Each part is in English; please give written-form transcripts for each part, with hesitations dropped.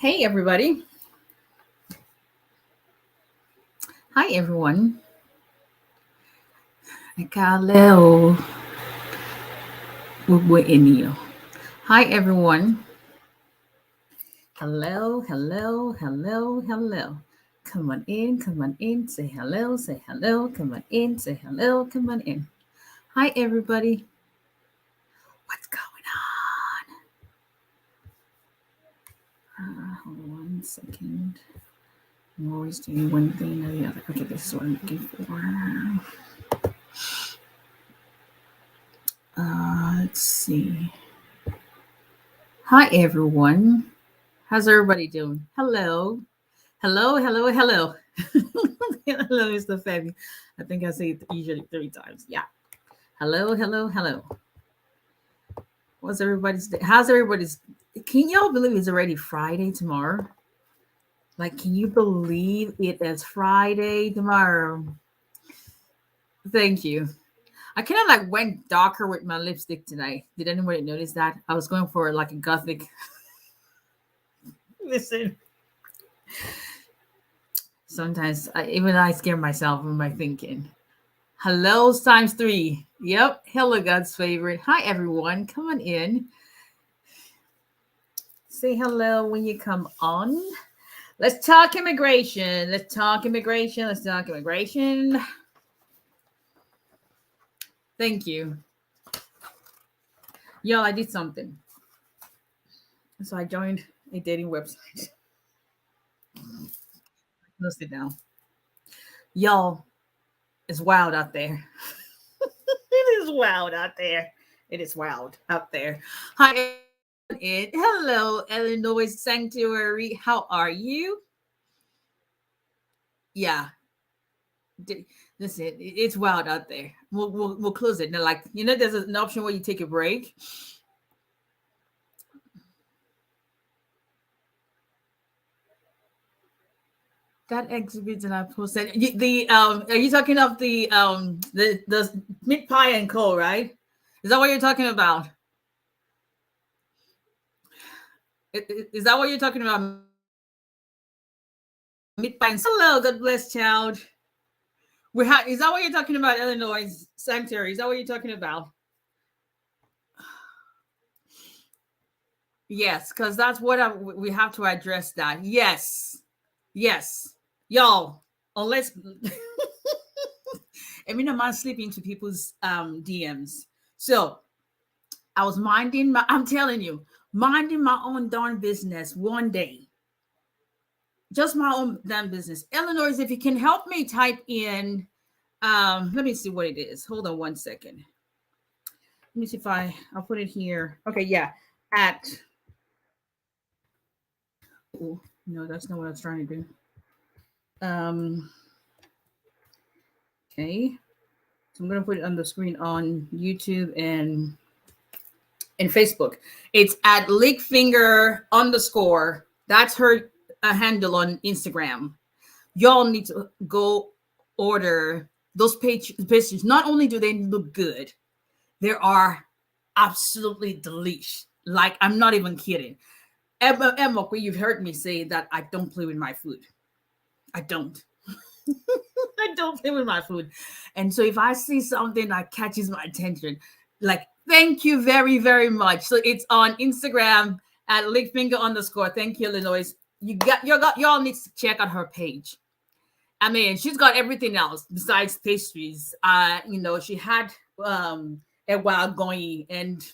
Hey, everybody. Hi, everyone. 𝒊𝒎𝒎𝒊𝒈𝒓𝒂𝒏𝒕. Hi, everyone. Hello, hello, hello, hello. Come on in, come on in. Say hello, say hello. Come on in, say hello, come on in. Hi, everybody. What's going on? Hold on 1 second. I'm always doing one thing or the other. Okay, this is what I'm looking for. Let's see. Hi, everyone. How's everybody doing? Hello. Hello, hello, hello. Hello, Mr. Fabi. I think I say it usually 3 times. Yeah. Hello, hello, hello. What's everybody's day? How's everybody's? Can y'all believe it's already Friday tomorrow? Like, can you believe it is Friday tomorrow? Thank you. I kind of like went darker with my lipstick tonight. Did anybody notice that? I was going for like a gothic. Listen. Sometimes even I scare myself with my thinking. Hello times 3. Yep. Hello, God's favorite. Hi, everyone. Come on in. Say hello when you come on. Let's talk immigration. Let's talk immigration. Let's talk immigration. Thank you. Y'all, I did something. So I joined a dating website. Let's sit down. Y'all, it's wild out there. It is wild out there. It is wild out there. Hi, hello, Illinois Sanctuary. How are you? Yeah. Listen, it's wild out there. We'll close it. Now, like, there's an option where you take a break. That exhibit that I posted. Are you talking of the meat pie and co, right? Is that what you're talking about? Is that what you're talking about? Meat pie and hello, God bless child. Is that what you're talking about, Illinois Sanctuary? Is that what you're talking about? Yes, because that's what we have to address that. Yes. Y'all, unless I mean, I'm not sleeping to people's DMs. So I was I'm telling you, minding my own darn business one day. Just my own damn business. Illinois, if you can help me type in, let me see what it is. Hold on 1 second. Let me see if I'll put it here. Okay, yeah. Oh, no, that's not what I was trying to do. Okay. So I'm going to put it on the screen on YouTube and Facebook. It's at @lickfinger_. That's her handle on Instagram. Y'all need to go order those pastries. Not only do they look good, they are absolutely delish. Like, I'm not even kidding. Emma, you've heard me say that I don't play with my food. I don't. I don't play with my food. And so if I see something that catches my attention, like, thank you very, very much. So it's on Instagram at @lickfinger_. Thank you, Illinois. Y'all need to check out her page. I mean, she's got everything else besides pastries. She had 𝒊𝒎𝒎𝒊𝒈𝒓 and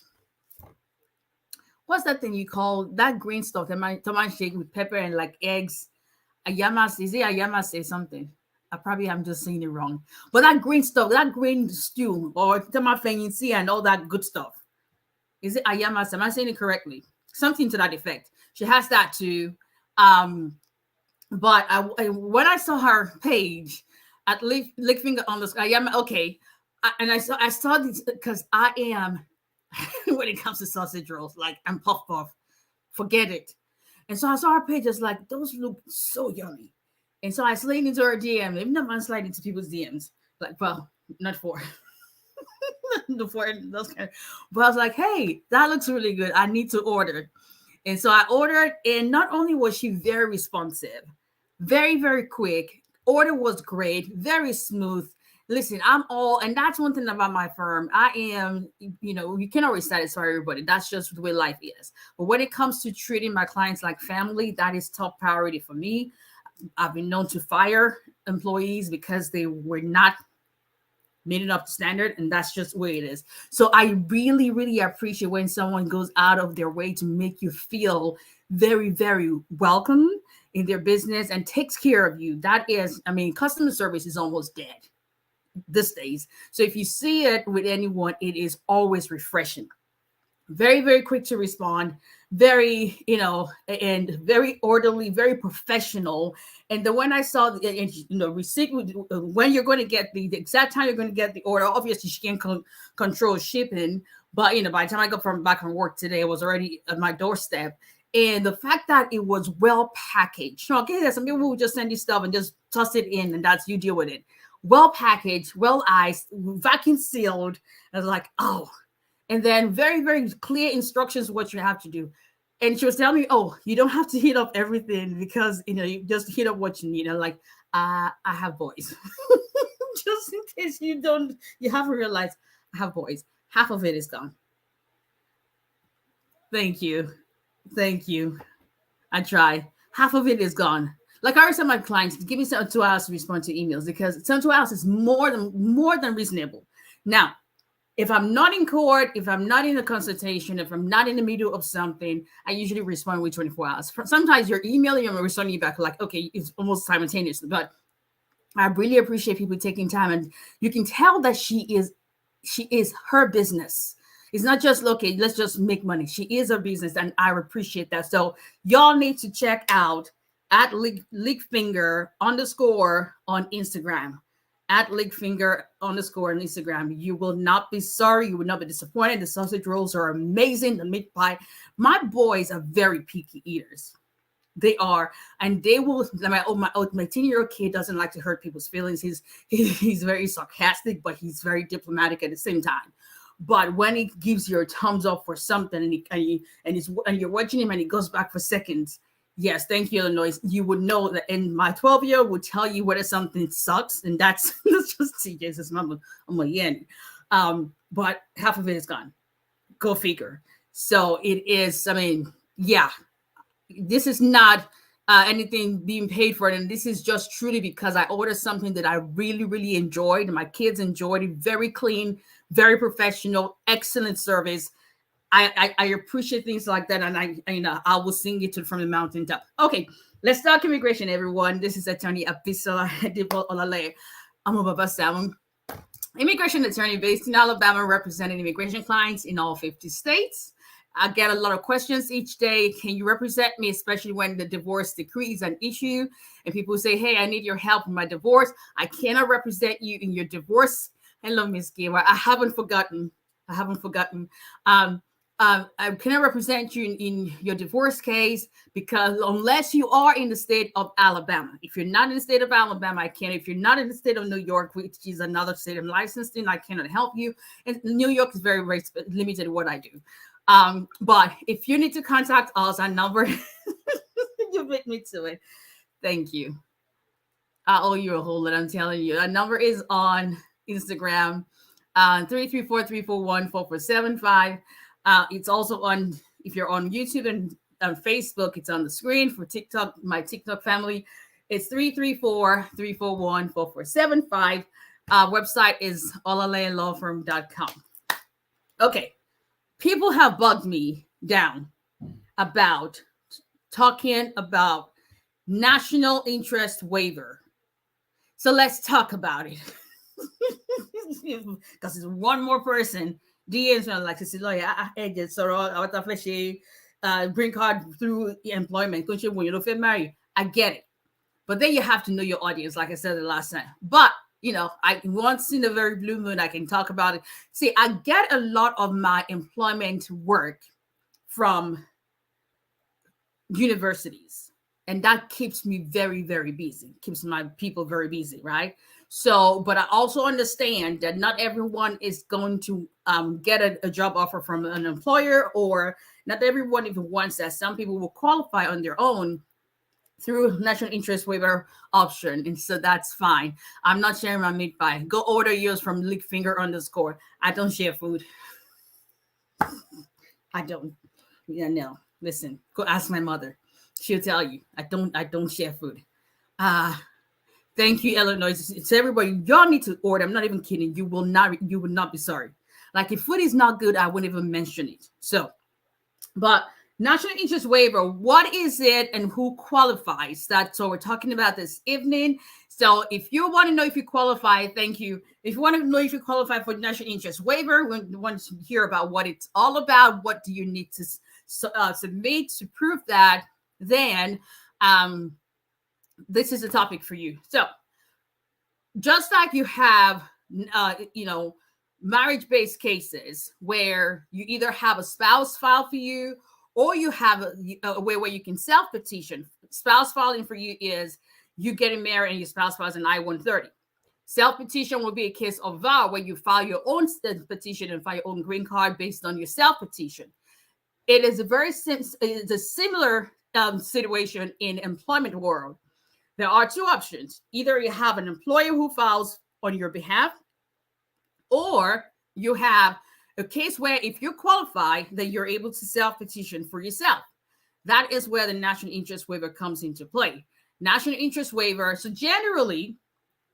what's that thing you call that green stuff? Tomato shake with pepper and like eggs. Ayamas, is it ayamas say something? I probably am just saying it wrong. But that green stuff, that green stew or tomato and all that good stuff. Is it ayamas? Am I saying it correctly? Something to that effect. She has that too. But when I saw her page at Lickfinger on the sky, okay. And I saw this because I am when it comes to sausage rolls, like I'm puff. Forget it. And so I saw her page, just like, those look so yummy. And so I slid into her DM. Even though I'm sliding into people's DMs, like, well, not for those kind of, but I was like, hey, that looks really good. I need to order. And so I ordered, and not only was she very responsive, very, very quick, order was great, very smooth. Listen, and that's one thing about my firm. I am, you can always satisfy everybody. That's just the way life is. But when it comes to treating my clients like family, that is top priority for me. I've been known to fire employees because they were not meeting up to standard, and that's just the way it is. So I really, really appreciate when someone goes out of their way to make you feel very, very welcome in their business and takes care of you. That is, customer service is almost dead these days. So if you see it with anyone, it is always refreshing. Very, very quick to respond, very, and very orderly, very professional. And then when I saw the receipt, when you're going to get the exact time you're going to get the order, obviously she can't control shipping. But, by the time I got back from work today, it was already at my doorstep. And the fact that it was well packaged. Okay, there's some people who just send you stuff and just toss it in, and that's, you deal with it. Well packaged, well iced, vacuum sealed. I was like, oh. And then very, very clear instructions what you have to do. And she was telling me, oh, you don't have to heat up everything because, you just heat up what you need. I'm like, I have boys. Just in case you haven't realized, I have boys. Half of it is gone. Thank you. I try. Half of it is gone. Like I always tell my clients, give me 2 hours to respond to emails because 2 hours is more than reasonable. Now, if I'm not in court, if I'm not in a consultation, if I'm not in the middle of something, I usually respond with 24 hours. Sometimes you're emailing and I'm responding you back like, okay, it's almost simultaneous. But I really appreciate people taking time, and you can tell that she is her business. It's not just, okay, let's just make money. She is a business, and I appreciate that. So y'all need to check out at @leakfinger_ on Instagram. At @leakfinger_ on Instagram. You will not be sorry. You will not be disappointed. The sausage rolls are amazing. The meat pie. My boys are very picky eaters. They are, and they will. My 10-year-old kid doesn't like to hurt people's feelings. He's very sarcastic, but he's very diplomatic at the same time. But when he gives you a thumbs up for something, and you're watching him, and he goes back for seconds. Yes, thank you, Illinois. You would know that, and my 12-year-old would tell you whether something sucks, and that's just TJ's mom. I'm like, yeah. But half of it is gone. Go figure. So it is. Yeah. This is not anything being paid for it, and this is just truly because I ordered something that I really, really enjoyed, and my kids enjoyed it. Very clean, very professional, excellent service. I appreciate things like that, and I will sing it from the mountaintop. Okay, let's talk immigration, everyone. This is Attorney Abisola Olale. I'm a Baba Salmon, immigration attorney based in Alabama, representing immigration clients in all 50 states. I get a lot of questions each day. Can you represent me, especially when the divorce decree is an issue? And people say, hey, I need your help in my divorce. I cannot represent you in your divorce. Hello, Ms. Gawa. I haven't forgotten. I cannot represent you in your divorce case because unless you are in the state of Alabama. If you're not in the state of Alabama, I can't. If you're not in the state of New York, which is another state I'm licensed in, I cannot help you. And New York is very, very limited in what I do. But if you need to contact us, our number, you beat me to it. Thank you. I owe you a whole lot, I'm telling you. Our number is on Instagram, 334-341-4475. It's also on, if you're on YouTube and Facebook, it's on the screen. For TikTok, my TikTok family, it's 334-341-4475. Website is olalayalawfirm.com. Okay. People have bugged me down about talking about national interest waiver. So let's talk about it. Because it's one more person. DMs like this lawyer, green card through employment. When you don't married, I get it. But then you have to know your audience, like I said the last time. But I once in a very blue moon, I can talk about it. See, I get a lot of my employment work from universities, and that keeps me very, very busy, keeps my people very busy, right? So, but I also understand that not everyone is going to get a job offer from an employer, or not everyone even wants that. Some people will qualify on their own through national interest waiver option, and so that's fine. I'm not sharing my meat pie. Go order yours from lickfinger_. I don't share food. I don't. Yeah, no. Listen, go ask my mother. She'll tell you. I don't share food. Thank you, Illinois. It's everybody. Y'all need to order. I'm not even kidding. You will not be sorry. Like, if food is not good, I wouldn't even mention it. So, but national interest waiver, what is it and who qualifies? So we're talking about this evening. So if you want to know if you qualify, thank you. If you want to know if you qualify for national interest waiver, we want to hear about what it's all about. What do you need to submit to prove that? Then this is a topic for you. So just like you have, marriage-based cases where you either have a spouse file for you, or you have a way where you can self-petition. Spouse filing for you is you getting married and your spouse files an I-130. Self-petition will be a case of VAW, where you file your own petition and file your own green card based on your self-petition. It is a similar situation in employment world. There are two options. Either you have an employer who files on your behalf, or you have a case where if you qualify, then you're able to self-petition for yourself. That is where the national interest waiver comes into play. National interest waiver. So generally,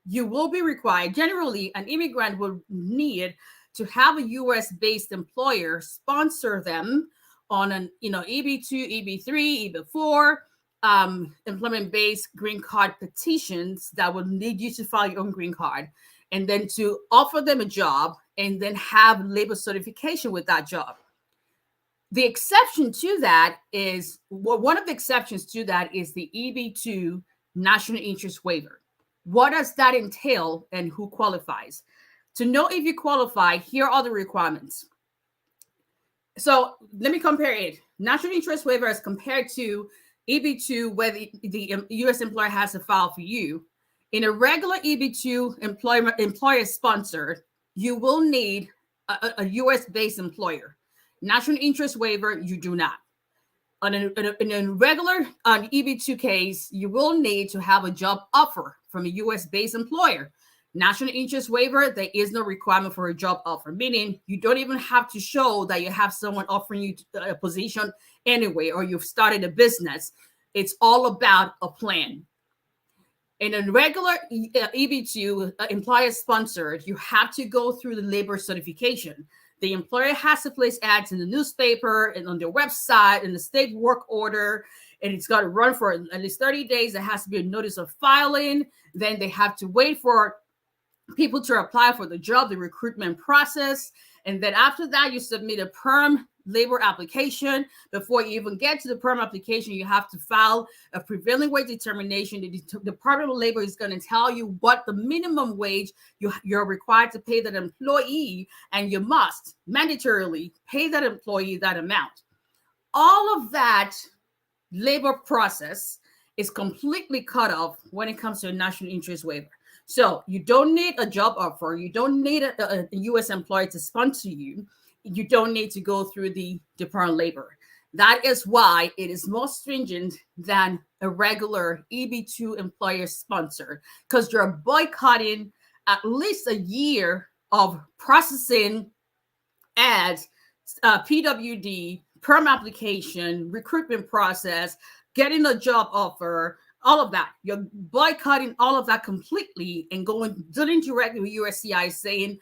you will be required. Generally, an immigrant will need to have a U.S.-based employer sponsor them on an EB2, EB3, EB4 employment-based green card petitions that will need you to file your own green card, and then to offer them a job and then have labor certification with that job. The exception to that is, one of the exceptions to that is the EB2 national interest waiver. What does that entail and who qualifies? To know if you qualify, here are the requirements. So let me compare it. National interest waiver as compared to EB2, where the U.S. employer has to file for you. In a regular EB2 employer sponsored, you will need a U.S.-based employer. National interest waiver, you do not. In a regular EB2 case, you will need to have a job offer from a U.S.-based employer. National interest waiver, there is no requirement for a job offer, meaning you don't even have to show that you have someone offering you a position anyway, or you've started a business. It's all about a plan. In a regular EB2 employer sponsored, you have to go through the labor certification. The employer has to place ads in the newspaper and on their website and the state work order, and it's got to run for at least 30 days. There has to be a notice of filing. Then they have to wait for people to apply for the job, the recruitment process. And then after that, you submit a perm labor application. Before you even get to the perm application, you have to file a prevailing wage determination. The Department of Labor is going to tell you what the minimum wage you're required to pay that employee, and you must mandatorily pay that employee that amount. All of that labor process is completely cut off when it comes to a national interest waiver. So you don't need a job offer. You don't need a U.S. employer to sponsor you. You don't need to go through the Department of Labor. That is why it is more stringent than a regular EB2 employer sponsor, because you're boycotting at least a year of processing ads, PWD, perm application, recruitment process, getting a job offer, all of that. You're boycotting all of that completely and dealing directly with USCIS, saying,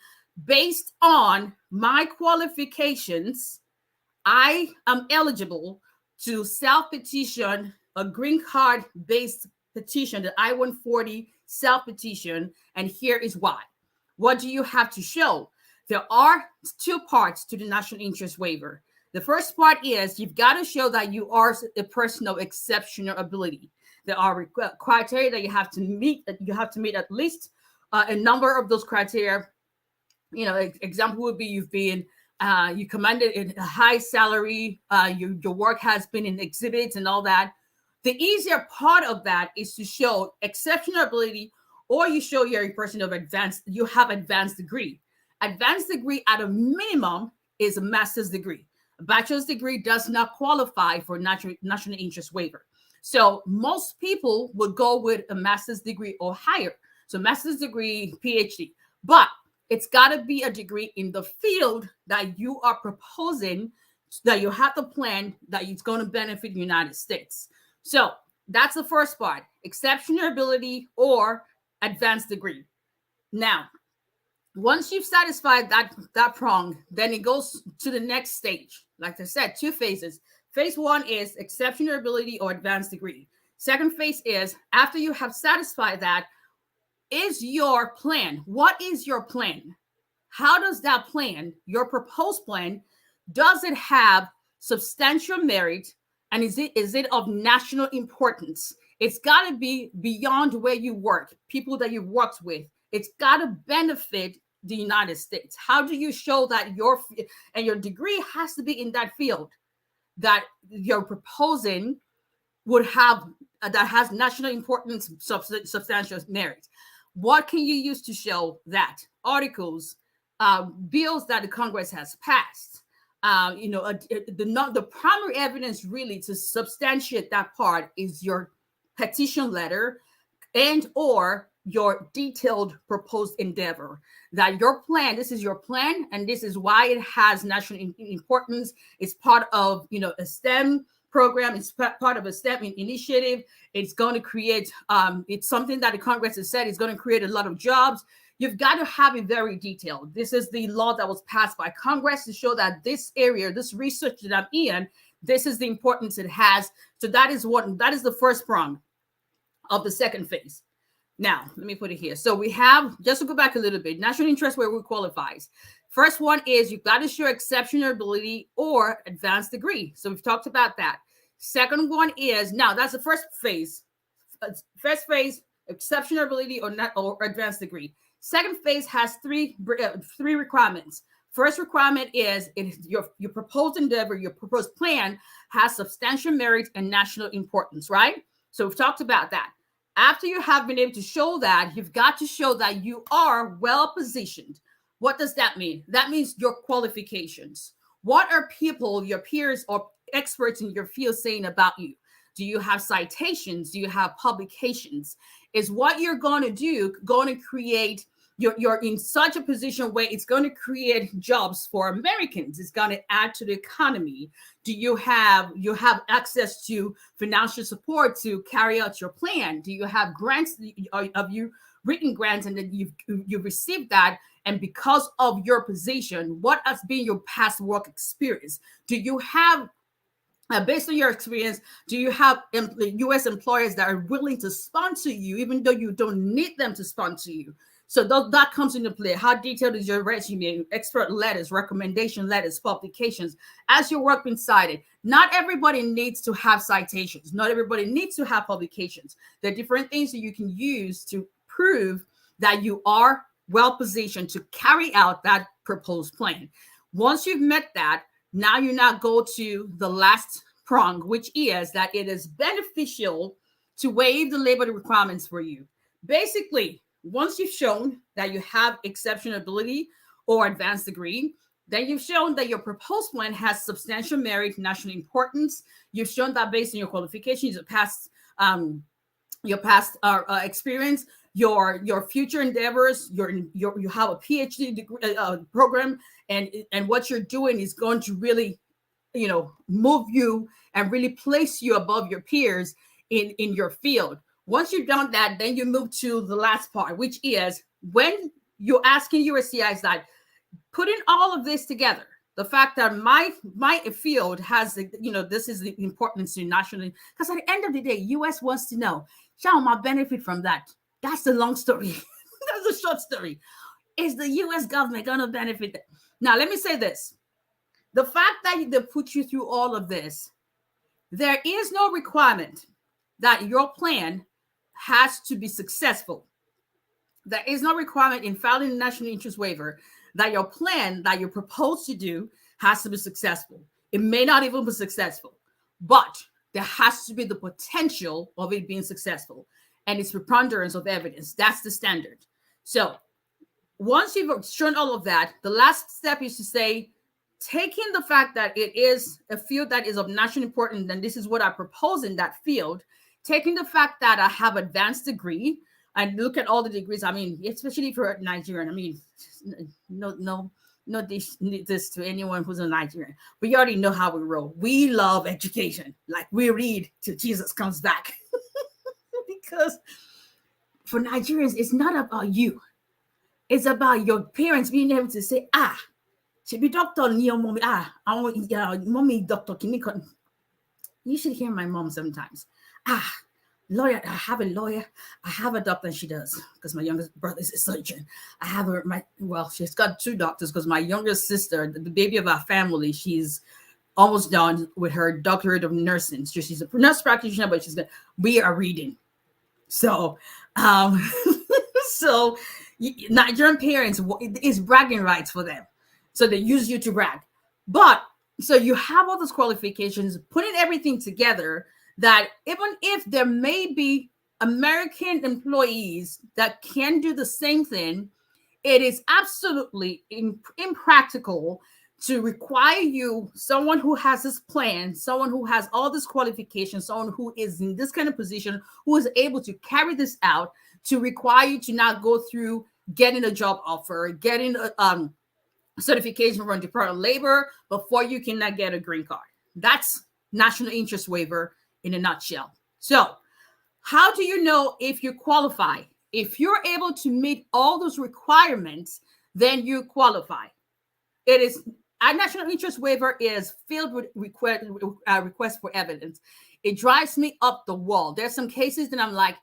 based on my qualifications, I am eligible to self-petition a green card-based petition, the I-140 self-petition, and here is why. What do you have to show? There are two parts to the national interest waiver. The first part is you've got to show that you are a person of exceptional ability. There are criteria that you have to meet. You have to meet at least a number of those criteria. Example would be you commanded a high salary, your work has been in exhibits and all that. The easier part of that is to show exceptional ability or you show you're a person of advanced, you have advanced degree. Advanced degree at a minimum is a master's degree. A bachelor's degree does not qualify for national interest waiver. So most people would go with a master's degree or higher. So master's degree, PhD, but it's got to be a degree in the field that you are proposing, that you have the plan that it's going to benefit the United States. So that's the first part, exceptional ability or advanced degree. Now, once you've satisfied that prong, then it goes to the next stage. Like I said, 2 phases. Phase 1 is exceptional ability or advanced degree. Second phase is, after you have satisfied that, is your plan. What is your plan? How does that plan, your proposed plan, does it have substantial merit, and is it of national importance? It's got to be beyond where you work, people that you've worked with. It's got to benefit the United States. How do you show that your degree has to be in that field that you're proposing would have, that has national importance, substantial merit? What can you use to show that? Articles, bills that the Congress has passed. The primary evidence really to substantiate that part is your petition letter and or your detailed proposed endeavor, that your plan, this is your plan, and this is why it has national importance. It's part of, a STEM program. It's part of a STEM initiative. It's going to create, it's something that the Congress has said is going to create a lot of jobs. You've got to have it very detailed. This is the law that was passed by Congress to show that this area, this research that I'm in, this is the importance it has. So that is the first prong of the second phase. Now, let me put it here. So we have, just to go back a little bit, national interest where we qualifies. First one is you've got to show exceptional ability or advanced degree. So we've talked about that. Second one is, now that's the first phase. First phase, exceptional ability or advanced degree. Second phase has three requirements. First requirement is your proposed endeavor, your proposed plan has substantial merit and national importance, right? So we've talked about that. After you have been able to show that, you've got to show that you are well positioned. What does that mean? That means your qualifications. What are people, your peers or experts in your field saying about you? Do you have citations? Do you have publications? Is what you're going to do going to create, you're in such a position where it's going to create jobs for Americans. It's going to add to the economy. Do you have access to financial support to carry out your plan? Do you have grants? Have you written grants and then you've received that? And because of your position, what has been your past work experience? Do you have, based on your experience, do you have U.S. employers that are willing to sponsor you, even though you don't need them to sponsor you? So that comes into play. How detailed is your resume, expert letters, recommendation letters, publications, as your work been cited? Not everybody needs to have citations. Not everybody needs to have publications. There are different things that you can use to prove that you are well positioned to carry out that proposed plan. Once you've met that, now you now go to the last prong, which is that it is beneficial to waive the labor requirements for you. Basically, once you've shown that you have exceptional ability or advanced degree, then you've shown that your proposed plan has substantial merit, national importance. You've shown that based on your qualifications, your past experience, your future endeavors, you have a PhD degree, program, and what you're doing is going to really, move you and really place you above your peers in your field. Once you've done that, then you move to the last part, which is when you're asking USCIS that, putting all of this together, the fact that my field has, this is the importance to nationally, because at the end of the day, US wants to know, shall my benefit from that? That's the long story. That's the short story. Is the US government going to benefit? Now, let me say this. The fact that they put you through all of this, there is no requirement that your plan has to be successful. There is no requirement in filing a national interest waiver that your plan that you propose to do has to be successful. It may not even be successful, but there has to be the potential of it being successful. and it's preponderance of evidence. That's the standard. So once you've shown all of that, the last step is to say, taking the fact that it is a field that is of national importance, and this is what I propose in that field, taking the fact that I have advanced degree, and look at all the degrees. I mean, especially if you're Nigerian. I mean, no this to anyone who's a Nigerian, but you already know how we roll. We love education. Like, we read till Jesus comes back. Because for Nigerians, it's not about you. It's about your parents being able to say, she be doctor, mommy, I want mommy, Dr. Kinikon. You should hear my mom sometimes. Lawyer, I have a lawyer. I have a doctor, and she does, because my youngest brother is a surgeon. I have she's got 2 doctors, because my youngest sister, the baby of our family, she's almost done with her doctorate of nursing. So she's a nurse practitioner, but we are reading. So, so Nigerian parents, it's bragging rights for them. So they use you to brag. But so you have all those qualifications, putting everything together, that even if there may be American employees that can do the same thing, it is absolutely impractical to require you, someone who has this plan, someone who has all this qualifications, someone who is in this kind of position, who is able to carry this out, to require you to not go through getting a job offer, getting a certification from the Department of Labor before you cannot get a green card. That's national interest waiver in a nutshell. So how do you know if you qualify? If you're able to meet all those requirements, then you qualify. It is a national interest waiver is filled with requests for evidence. It drives me up the wall. There's some cases that I'm like,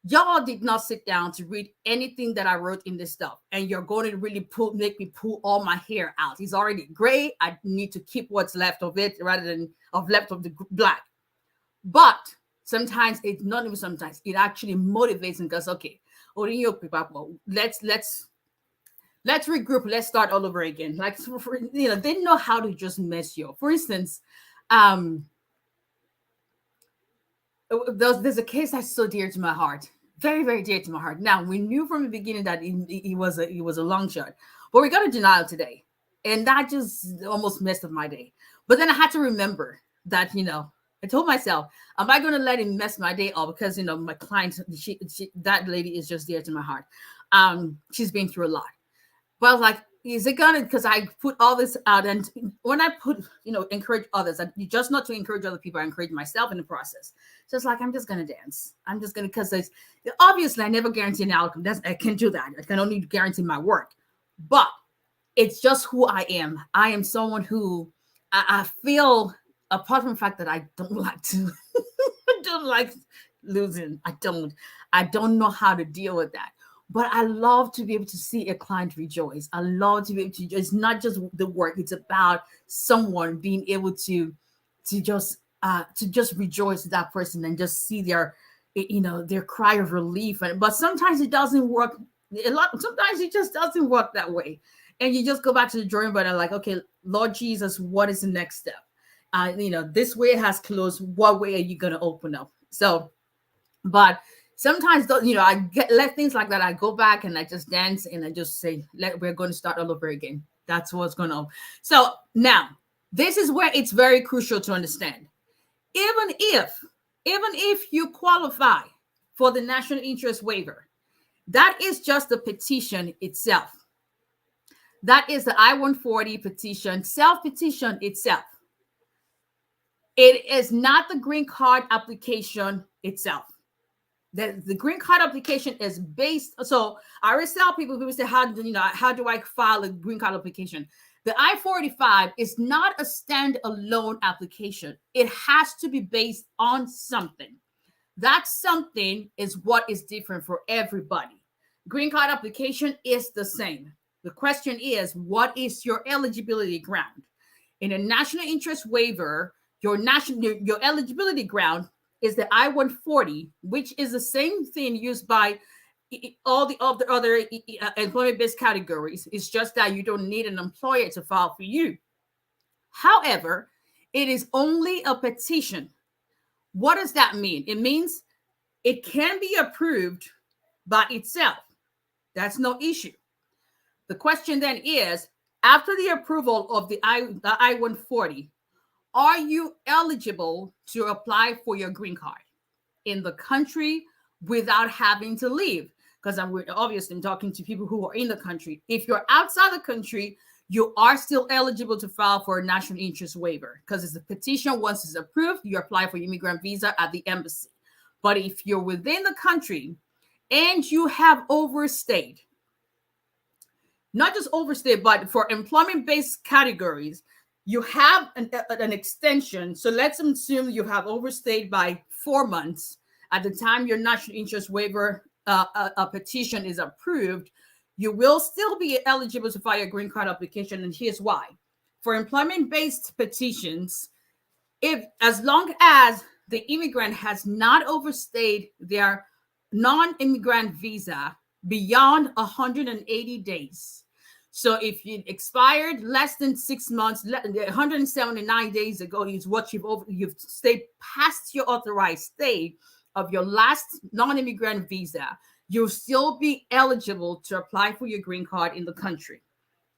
y'all did not sit down to read anything that I wrote in this stuff, and you're going to really make me pull all my hair out. It's already gray. I need to keep what's left of it rather than left of the black. But sometimes it's not even sometimes. It actually motivates and goes, okay, let's regroup. Let's start all over again. Like, they know how to just mess you up. For instance, there's a case that's so dear to my heart, very, very dear to my heart. Now, we knew from the beginning that it was a long shot, but we got a denial today, and that just almost messed up my day. But then I had to remember that, I told myself, am I going to let him mess my day up? Because, my client, that lady is just dear to my heart. She's been through a lot. But I was like, is it gonna, because I put all this out, and when I put, encourage others, just not to encourage other people, I encourage myself in the process. So it's like, I'm just gonna dance. I'm just gonna, because obviously I never guarantee an outcome. I can't do that. I can only guarantee my work. But it's just who I am. I am someone who I feel, apart from the fact that I don't like to, I don't like losing. I don't know how to deal with that. But I love to be able to see a client rejoice. I love to be able to, it's not just the work, it's about someone being able to just rejoice with that person and just see their cry of relief. But sometimes it doesn't work sometimes it just doesn't work that way. And you just go back to the drawing board and like, okay, Lord Jesus, what is the next step? This way has closed. What way are you going to open up? So, but sometimes, I let things like that. I go back and I just dance and I just say, we're going to start all over again. That's what's going on. So now, this is where it's very crucial to understand. Even if you qualify for the national interest waiver, that is just the petition itself. That is the I-140 petition, self-petition itself. It is not the green card application itself. The green card application is based. So I always tell people say, how do I file a green card application? The I-45 is not a standalone application. It has to be based on something. That something is what is different for everybody. Green card application is the same. The question is, what is your eligibility ground? In a national interest waiver, your eligibility ground is the I-140, which is the same thing used by all the other employment-based categories. It's just that you don't need an employer to file for you. However, it is only a petition. What does that mean? It means it can be approved by itself. That's no issue. The question then is, after the approval of the I-140, are you eligible to apply for your green card in the country without having to leave? Because I'm obviously talking to people who are in the country. If you're outside the country, you are still eligible to file for a national interest waiver, because it's a petition. Once it's approved, you apply for immigrant visa at the embassy. But if you're within the country and you have overstayed, not just overstayed, but for employment-based categories, you have an extension. So let's assume you have overstayed by 4 months. At the time your national interest waiver a petition is approved, you will still be eligible to file a green card application. And here's why. For employment-based petitions, as long as the immigrant has not overstayed their non-immigrant visa beyond 180 days. So if you expired less than 6 months, 179 days ago is what you've stayed past your authorized stay of your last non-immigrant visa, you'll still be eligible to apply for your green card in the country.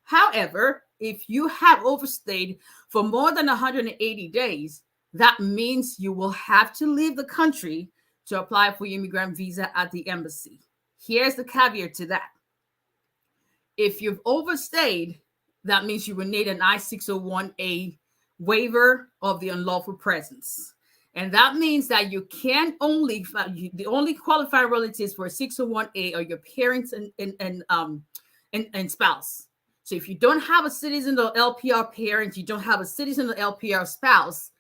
However, if you have overstayed for more than 180 days, that means you will have to leave the country to apply for your immigrant visa at the embassy. Here's the caveat to that. If you've overstayed, that means you will need an I-601A waiver of the unlawful presence. And that means that you can only, the only qualified relatives for a 601A are your parents and spouse. So if you don't have a citizen or LPR parent, you don't have a citizen or LPR spouse,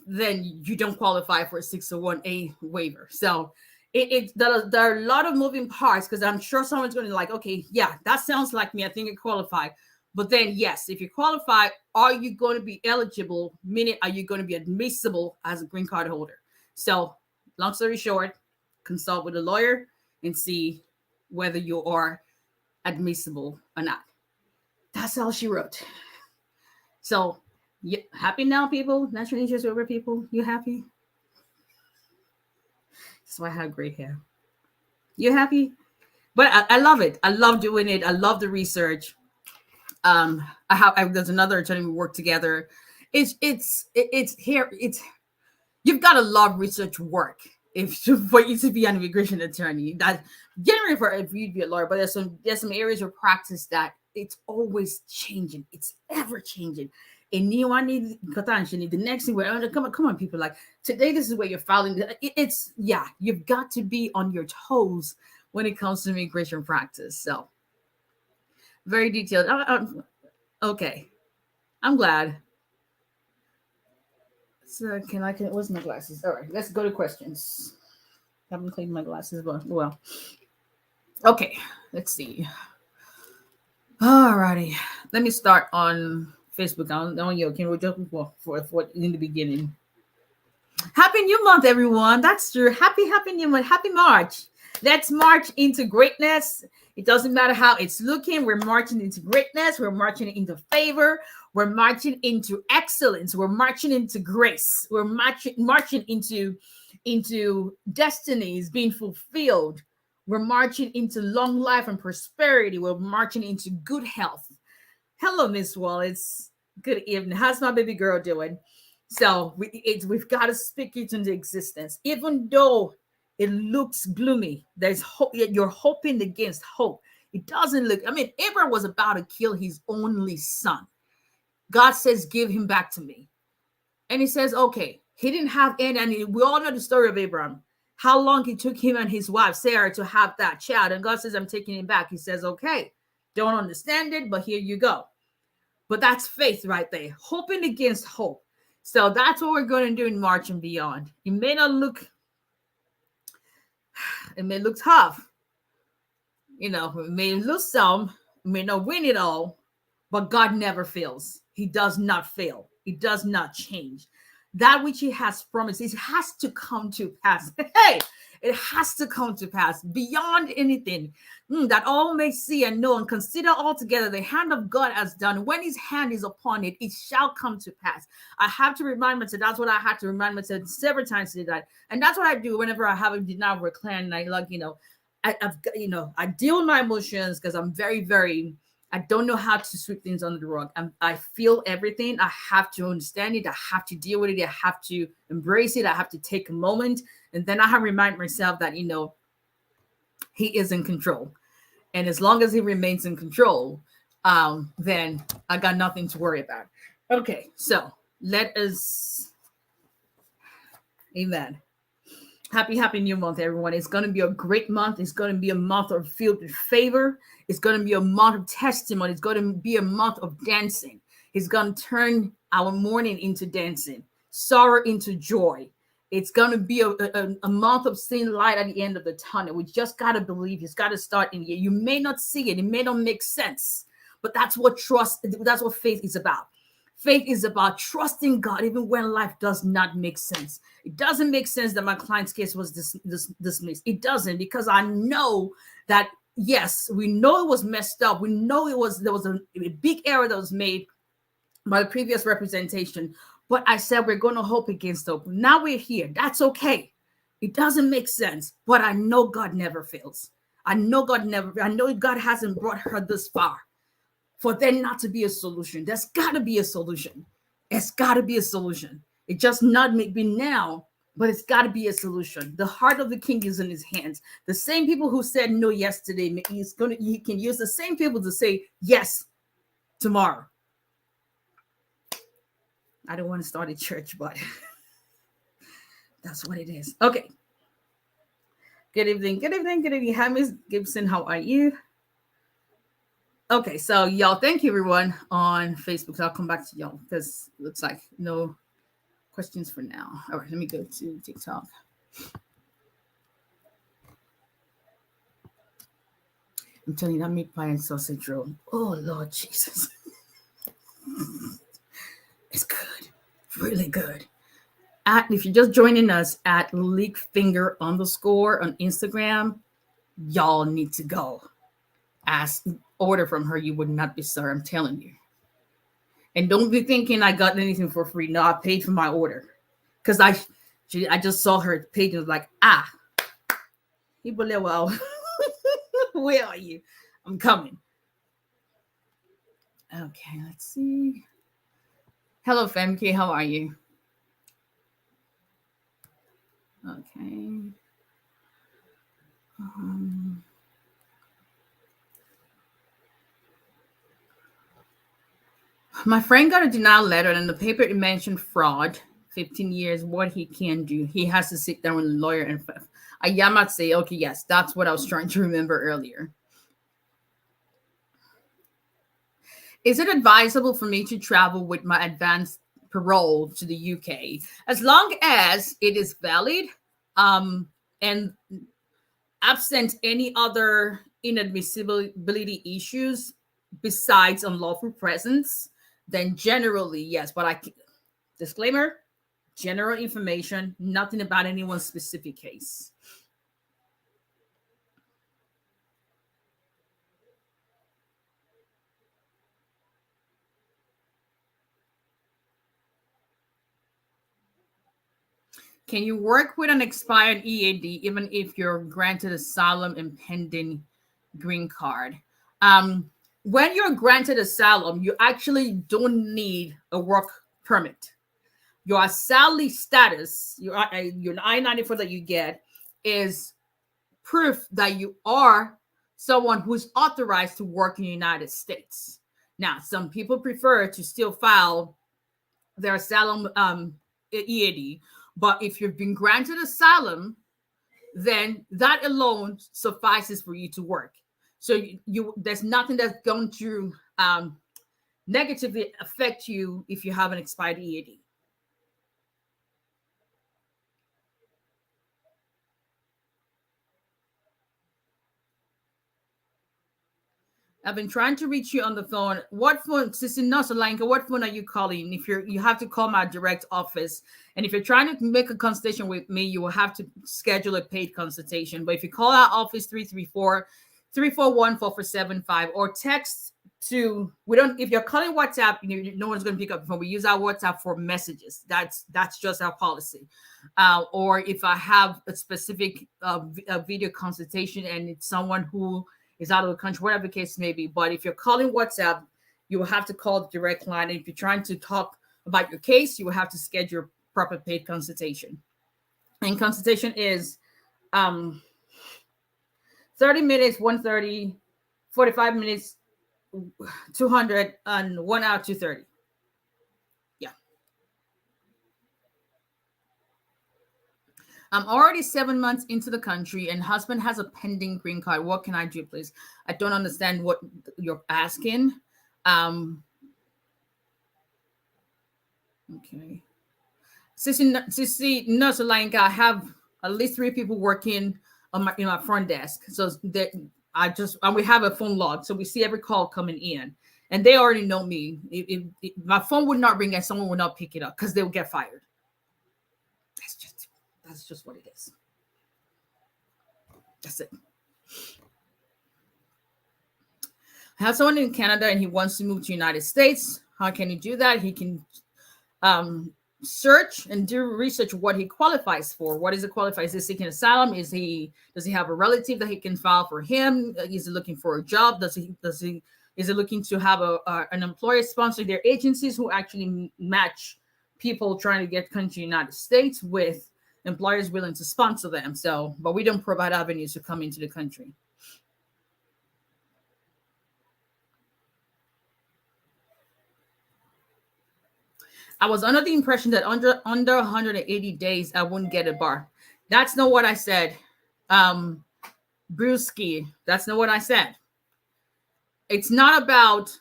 then you don't qualify for a 601A waiver. So there are a lot of moving parts, because I'm sure someone's going to like, okay, yeah, that sounds like me. I think I qualify. But then, yes, if you qualify, are you going to be eligible? Meaning, are you going to be admissible as a green card holder? So, long story short, consult with a lawyer and see whether you are admissible or not. That's all she wrote. So, you happy now, people? National interest waiver people, you happy? That's why I have gray hair. You happy? But I love it. I love doing it. I love the research. There's another attorney we work together. It's here. You've got to love research work for you to be an immigration attorney. That getting ready for if you'd be a lawyer, but there's some areas of practice that it's always changing. It's ever changing. And I need the next thing where come on, people, like today, this is where you're filing. You've got to be on your toes when it comes to immigration practice. So very detailed. Okay, I'm glad. So where's my glasses? All right, let's go to questions. I haven't cleaned my glasses, but well. Okay, let's see. All righty, let me start on Facebook. We're joking for in the beginning. Happy New Month, everyone. That's true. Happy New Month. Happy March. Let's march into greatness. It doesn't matter how it's looking. We're marching into greatness. We're marching into favor. We're marching into excellence. We're marching into grace. We're marching into destinies being fulfilled. We're marching into long life and prosperity. We're marching into good health. Hello, Miss Wallace. Good evening. How's my baby girl doing? So we've got to speak it into existence. Even though it looks gloomy, there's hope. You're hoping against hope. It doesn't look. Abraham was about to kill his only son. God says, give him back to me. And he says, okay. He didn't have any. And we all know the story of Abraham. How long it took him and his wife, Sarah, to have that child. And God says, I'm taking him back. He says, okay. Don't understand it, but here you go. But that's faith right there. Hoping against hope. So that's what we're going to do in March and beyond. It may look tough. It may lose some, may not win it all, but God never fails. He does not fail. He does not change. that which he has promised, it has to come to pass. Hey, it has to come to pass beyond anything that all may see and know and consider altogether the hand of God has done. When his hand is upon it, it shall come to pass. I have to remind myself. That's what I had to remind myself several times today. And that's what I do whenever I have a denial recline. And I I've got, I deal with my emotions because I'm very, very, I don't know how to sweep things under the rug. I feel everything. I have to understand it. I have to deal with it. I have to embrace it. I have to take a moment. And then I have to remind myself that, he is in control. And as long as he remains in control, then I got nothing to worry about. Okay, so let us, amen. Happy new month, everyone. It's going to be a great month. It's going to be a month of filled with favor. It's going to be a month of testimony. It's going to be a month of dancing. It's going to turn our mourning into dancing, sorrow into joy. It's going to be a month of seeing light at the end of the tunnel. We just got to believe. It's got to start in here. You may not see it. It may not make sense, but that's what faith is about. Faith is about trusting God even when life does not make sense. It doesn't make sense that my client's case was dismissed. It doesn't, because I know that, yes, we know it was messed up. We know there was a big error that was made by the previous representation. But I said we're going to hope against hope. Now we're here. That's okay. It doesn't make sense, but I know God never fails. I know God hasn't brought her this far for there not to be a solution. There's got to be a solution. It's got to be a solution. It just not may be now, but it's got to be a solution. The heart of the king is in his hands. The same people who said no yesterday, he can use the same people to say yes tomorrow. I don't want to start a church, but that's what it is. Okay. Good evening. Hi, Miss Gibson. How are you? Okay, so y'all, thank you everyone on Facebook. So I'll come back to y'all because it looks like no questions for now. All right, let me go to TikTok. I'm telling you, that meat pie and sausage roll. Oh, Lord Jesus. It's good. Really good. If you're just joining us at leakfinger_ on Instagram, y'all need to go. Order from her. You would not be sorry. I'm telling you. And don't be thinking I got anything for free. No, I paid for my order. Because I just saw her page and was like, well, where are you? I'm coming. Okay, let's see. Hello, Femke. How are you? Okay. My friend got a denial letter, and in the paper it mentioned fraud, 15 years, what he can do. He has to sit down with a lawyer. And I might say, okay, yes, that's what I was trying to remember earlier. Is it advisable for me to travel with my advanced parole to the UK? As long as it is valid and absent any other inadmissibility issues besides unlawful presence, then generally, yes. But disclaimer, general information, nothing about anyone's specific case. Can you work with an expired EAD even if you're granted asylum and pending green card? When you're granted asylum, you actually don't need a work permit. Your asylum status, your I-94 that you get, is proof that you are someone who's authorized to work in the United States. Now, some people prefer to still file their asylum EAD, but if you've been granted asylum, then that alone suffices for you to work. So there's nothing that's going to negatively affect you if you have an expired EAD. I've been trying to reach you on the phone. What phone, Sister Nosalanka, what phone are you calling? If you have to call my direct office. And if you're trying to make a consultation with me, you will have to schedule a paid consultation. But if you call our office 334-341-4475 or text to, we don't, if you're calling WhatsApp, no one's going to pick up the phone. We use our WhatsApp for messages. That's just our policy. Or if I have a specific video consultation and it's someone who is out of the country, whatever the case may be. But if you're calling WhatsApp, you will have to call the direct line. And if you're trying to talk about your case, you will have to schedule a proper paid consultation. And consultation is 30 minutes, 130, 45 minutes, 200, and 1 hour, 230. Yeah. I'm already 7 months into the country and husband has a pending green card. What can I do, please? I don't understand what you're asking. Okay. Sissy, no, so like I have at least 3 people working on my front desk. So that we have a phone log. So we see every call coming in and they already know me. If my phone would not ring and someone would not pick it up because they will get fired. That's just what it is. That's it. I have someone in Canada and he wants to move to the United States. How can he do that? He can search and do research what he qualifies for. What is it qualify? Is he seeking asylum? Does he have a relative that he can file for him? Is he looking for a job? Is he looking to have an employer sponsor? There are agencies who actually match people trying to get country to the United States with employers willing to sponsor them. So, but we don't provide avenues to come into the country. I was under the impression that under 180 days, I wouldn't get a bar. That's not what I said. Brewski, that's not what I said. It's not about,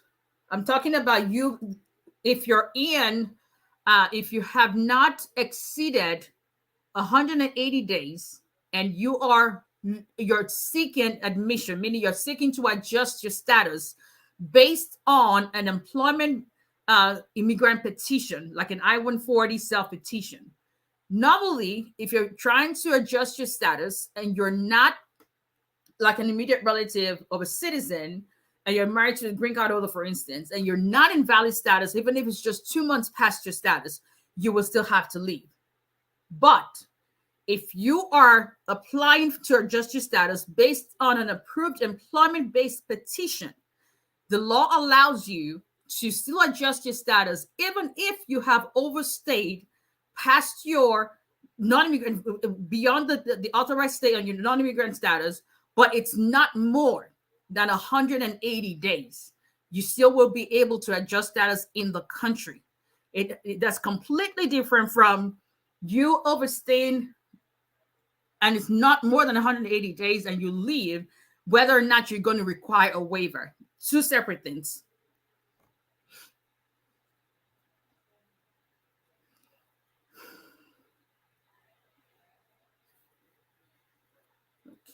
I'm talking about you. If you're if you have not exceeded 180 days and you're seeking admission, meaning you're seeking to adjust your status based on an employment immigrant petition, like an I-140 self-petition. Normally, if you're trying to adjust your status and you're not like an immediate relative of a citizen and you're married to a green card holder, for instance, and you're not in valid status, even if it's just 2 months past your status, you will still have to leave. But if you are applying to adjust your status based on an approved employment-based petition, the law allows you to still adjust your status, even if you have overstayed past your non-immigrant, beyond the authorized stay on your non-immigrant status, but it's not more than 180 days. You still will be able to adjust status in the country. That's completely different from you overstaying and it's not more than 180 days and you leave, whether or not you're going to require a waiver. 2 separate things.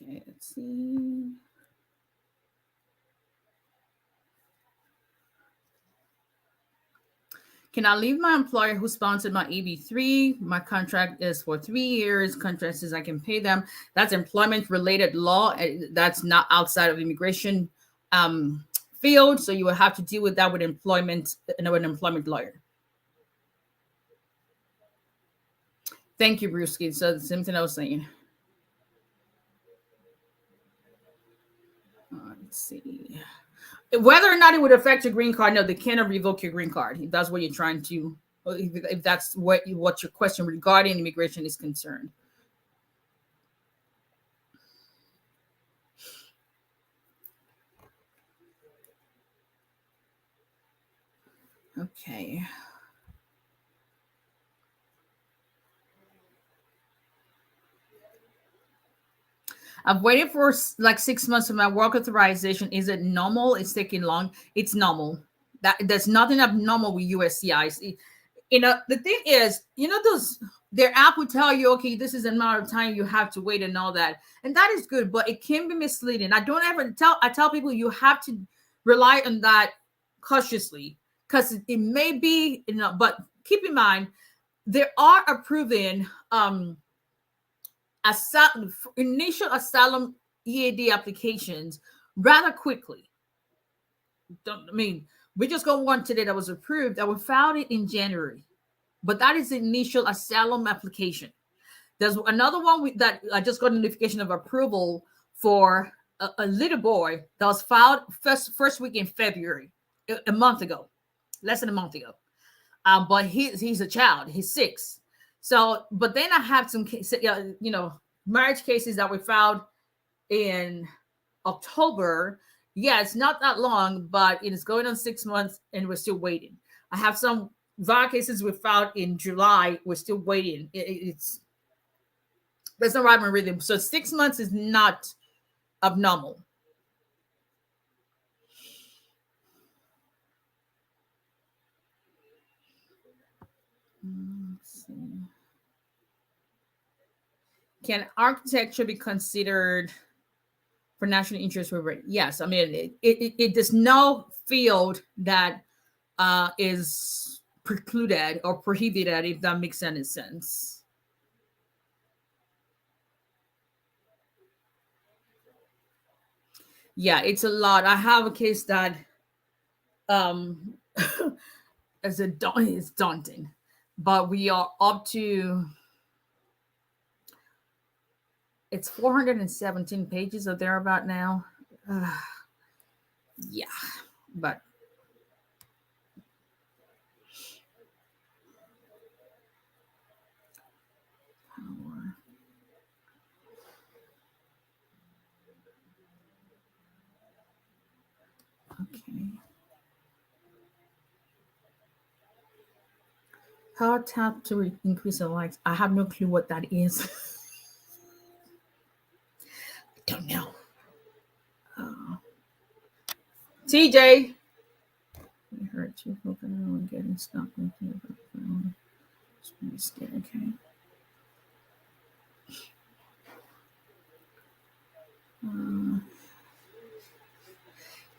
Okay, let's see. Can I leave my employer who sponsored my EB3? My contract is for 3 years. Contract says I can pay them. That's employment-related law. That's not outside of immigration field. So you will have to deal with that with employment, an employment lawyer. Thank you, Brewski. So the same thing I was saying. Let's see. Whether or not it would affect your green card, no, they cannot revoke your green card. If that's what you're trying to, if that's what your question regarding immigration is concerned. Okay. I've waited for like 6 months for my work authorization. Is it normal? It's taking long. It's normal. There's nothing abnormal with USCIS. The thing is, their app will tell you, okay, this is the amount of time you have to wait and all that. And that is good, but it can be misleading. I tell people you have to rely on that cautiously, because it may be, but keep in mind, there are approving initial asylum EAD applications rather quickly. We just got one today that was approved that we filed it in January, but that is the initial asylum application. There's another one that I just got a notification of approval for a little boy that was filed first week in February, a month ago, less than a month ago. But he's a child. He's 6. So, but then I have some marriage cases that we filed in October. Yeah, it's not that long, but it is going on 6 months, and we're still waiting. I have some VAR cases we filed in July. We're still waiting. There's no rhyme or rhythm. So 6 months is not abnormal. Let's see. Can architecture be considered for national interest waiver? Yes. I mean, there's no field that is precluded or prohibited, if that makes any sense. Yeah, it's a lot. I have a case that it's daunting, but we are up to, it's 417 pages or thereabout now. Yeah, but power. Okay. How tap to increase the likes? I have no clue what that is. I don't know. TJ. I heard you focusing on getting stuck with you. Okay.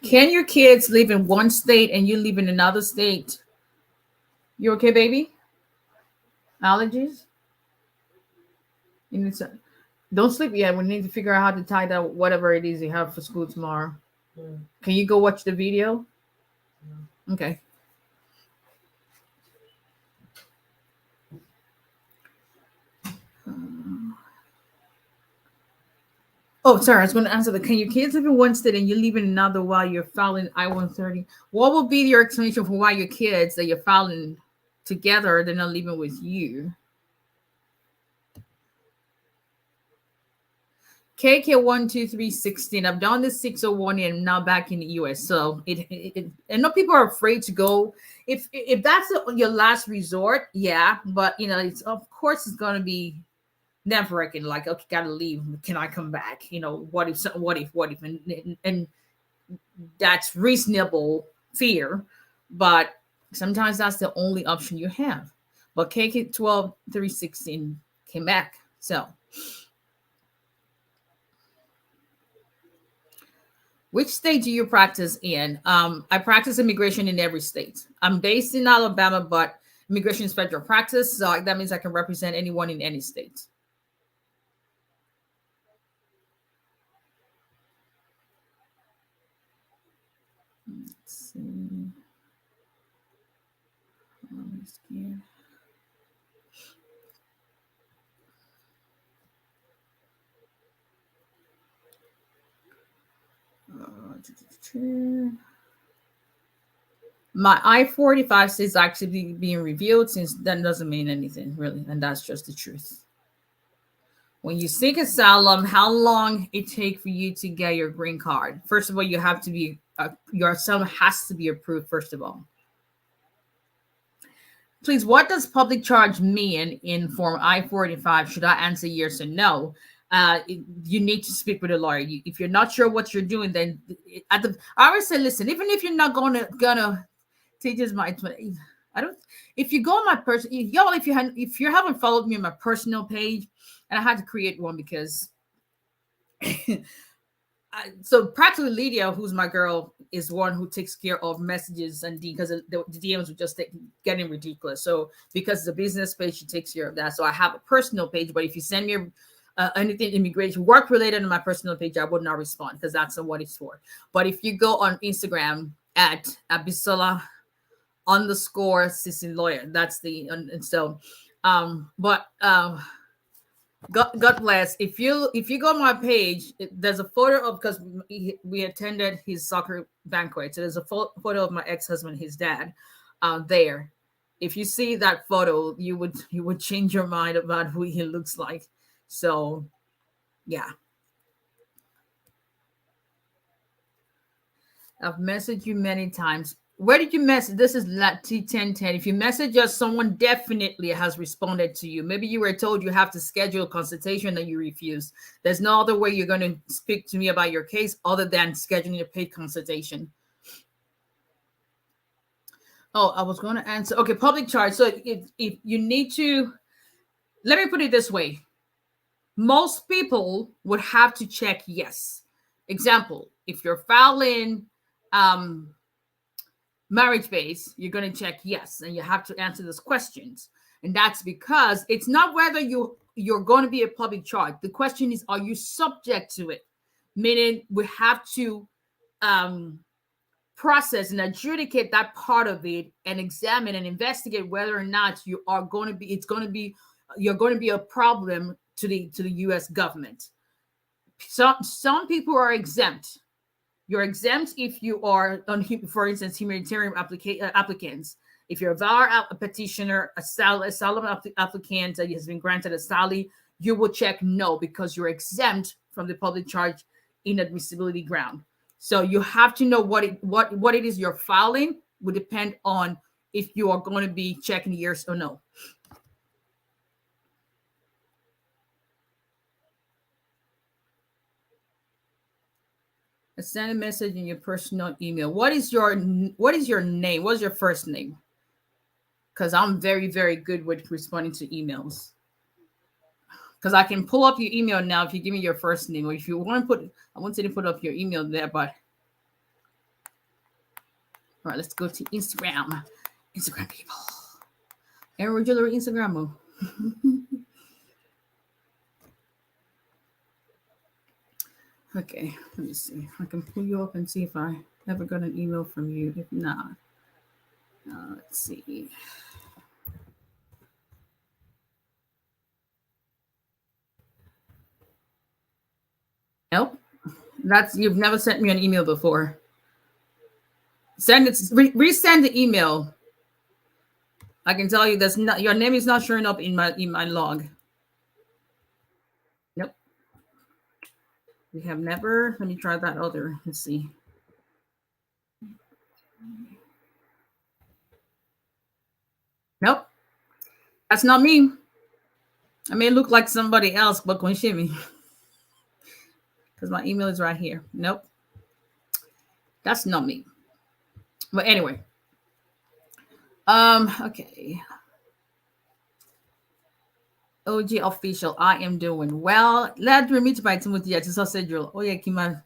Can your kids live in one state and you live in another state? You okay, baby? Allergies? You need to, don't sleep yet. We need to figure out how to tie that whatever it is you have for school tomorrow. Can you go watch the video? Okay. Oh, sorry. I was going to answer can your kids live in one state and you live in another while you're filing I-130? What will be your explanation for why your kids that you're filing together, they're not living with you? KK12316. I've done the 601 and I'm now back in the US. So and no people are afraid to go. If that's your last resort, yeah. But it's of course it's gonna be nerve-wracking. Like, okay, gotta leave. Can I come back? What if? And that's reasonable fear, but sometimes that's the only option you have. But KK12316 came back. So. Which state do you practice in? I practice immigration in every state. I'm based in Alabama, but immigration is federal practice. So that means I can represent anyone in any state. Let's see. My I-45 is actually being reviewed, since that doesn't mean anything really, and that's just the truth. When you seek asylum, how long it take for you to get your green card? First of all, you have to be your asylum has to be approved. First of all, please, what does public charge mean in Form I-45? Should I answer yes or no? You need to speak with a lawyer. If you're not sure what you're doing, then I always say, listen, even if you're not gonna teach my, I don't. If you go on my personal, y'all, if you haven't followed me on my personal page, and I had to create one because so practically Lydia, who's my girl, is one who takes care of messages and because the DMs were just getting ridiculous. So because it's a business page, she takes care of that. So I have a personal page, but if you send me anything immigration work related on my personal page, I would not respond because that's not what it's for. But if you go on Instagram at @Bisola_Sissy Lawyer, that's the and so God bless. If you go on my page, there's a photo of, because we attended his soccer banquet. So there's a photo of my ex-husband, his dad, there. If you see that photo, you would change your mind about who he looks like. So, yeah. I've messaged you many times. Where did you message? This is T1010. If you message us, someone definitely has responded to you. Maybe you were told you have to schedule a consultation and you refused. There's no other way you're going to speak to me about your case other than scheduling a paid consultation. Oh, I was going to answer. Okay, public charge. So if you need to, let me put it this way. Most people would have to check yes. Example, if you're filing marriage base, you're going to check yes, and you have to answer those questions. And that's because it's not whether you're going to be a public charge. The question is, are you subject to it? Meaning we have to process and adjudicate that part of it and examine and investigate whether or not you are going to be, you're going to be a problem to the U.S. government. Some people are exempt. You're exempt if you are, for instance, humanitarian applicants. If you're a VAR petitioner, asylum applicant that has been granted asylum, you will check no because you're exempt from the public charge inadmissibility ground. So you have to know what it is you're filing would depend on if you are going to be checking yes or no. Send a message in your personal email. What is your name? What's your first name? Because I'm very, very good with responding to emails. Because I can pull up your email now if you give me your first name. Or if you want to I want you to put up your email there, but all right, let's go to Instagram. Instagram people. And regular Instagram. Okay, let me see. I can pull you up and see if I ever got an email from you. If not, let's see. Nope. You've never sent me an email before. Send it. Resend the email. I can tell you your name is not showing up in my log. Nope. We have never. Let me try that other. Let's see. Nope. That's not me. I may look like somebody else, but me. Because my email is right here. Nope. That's not me. But anyway. Okay. OG official, I am doing well. Let me meet by Timothy. I just said, oh yeah, Kima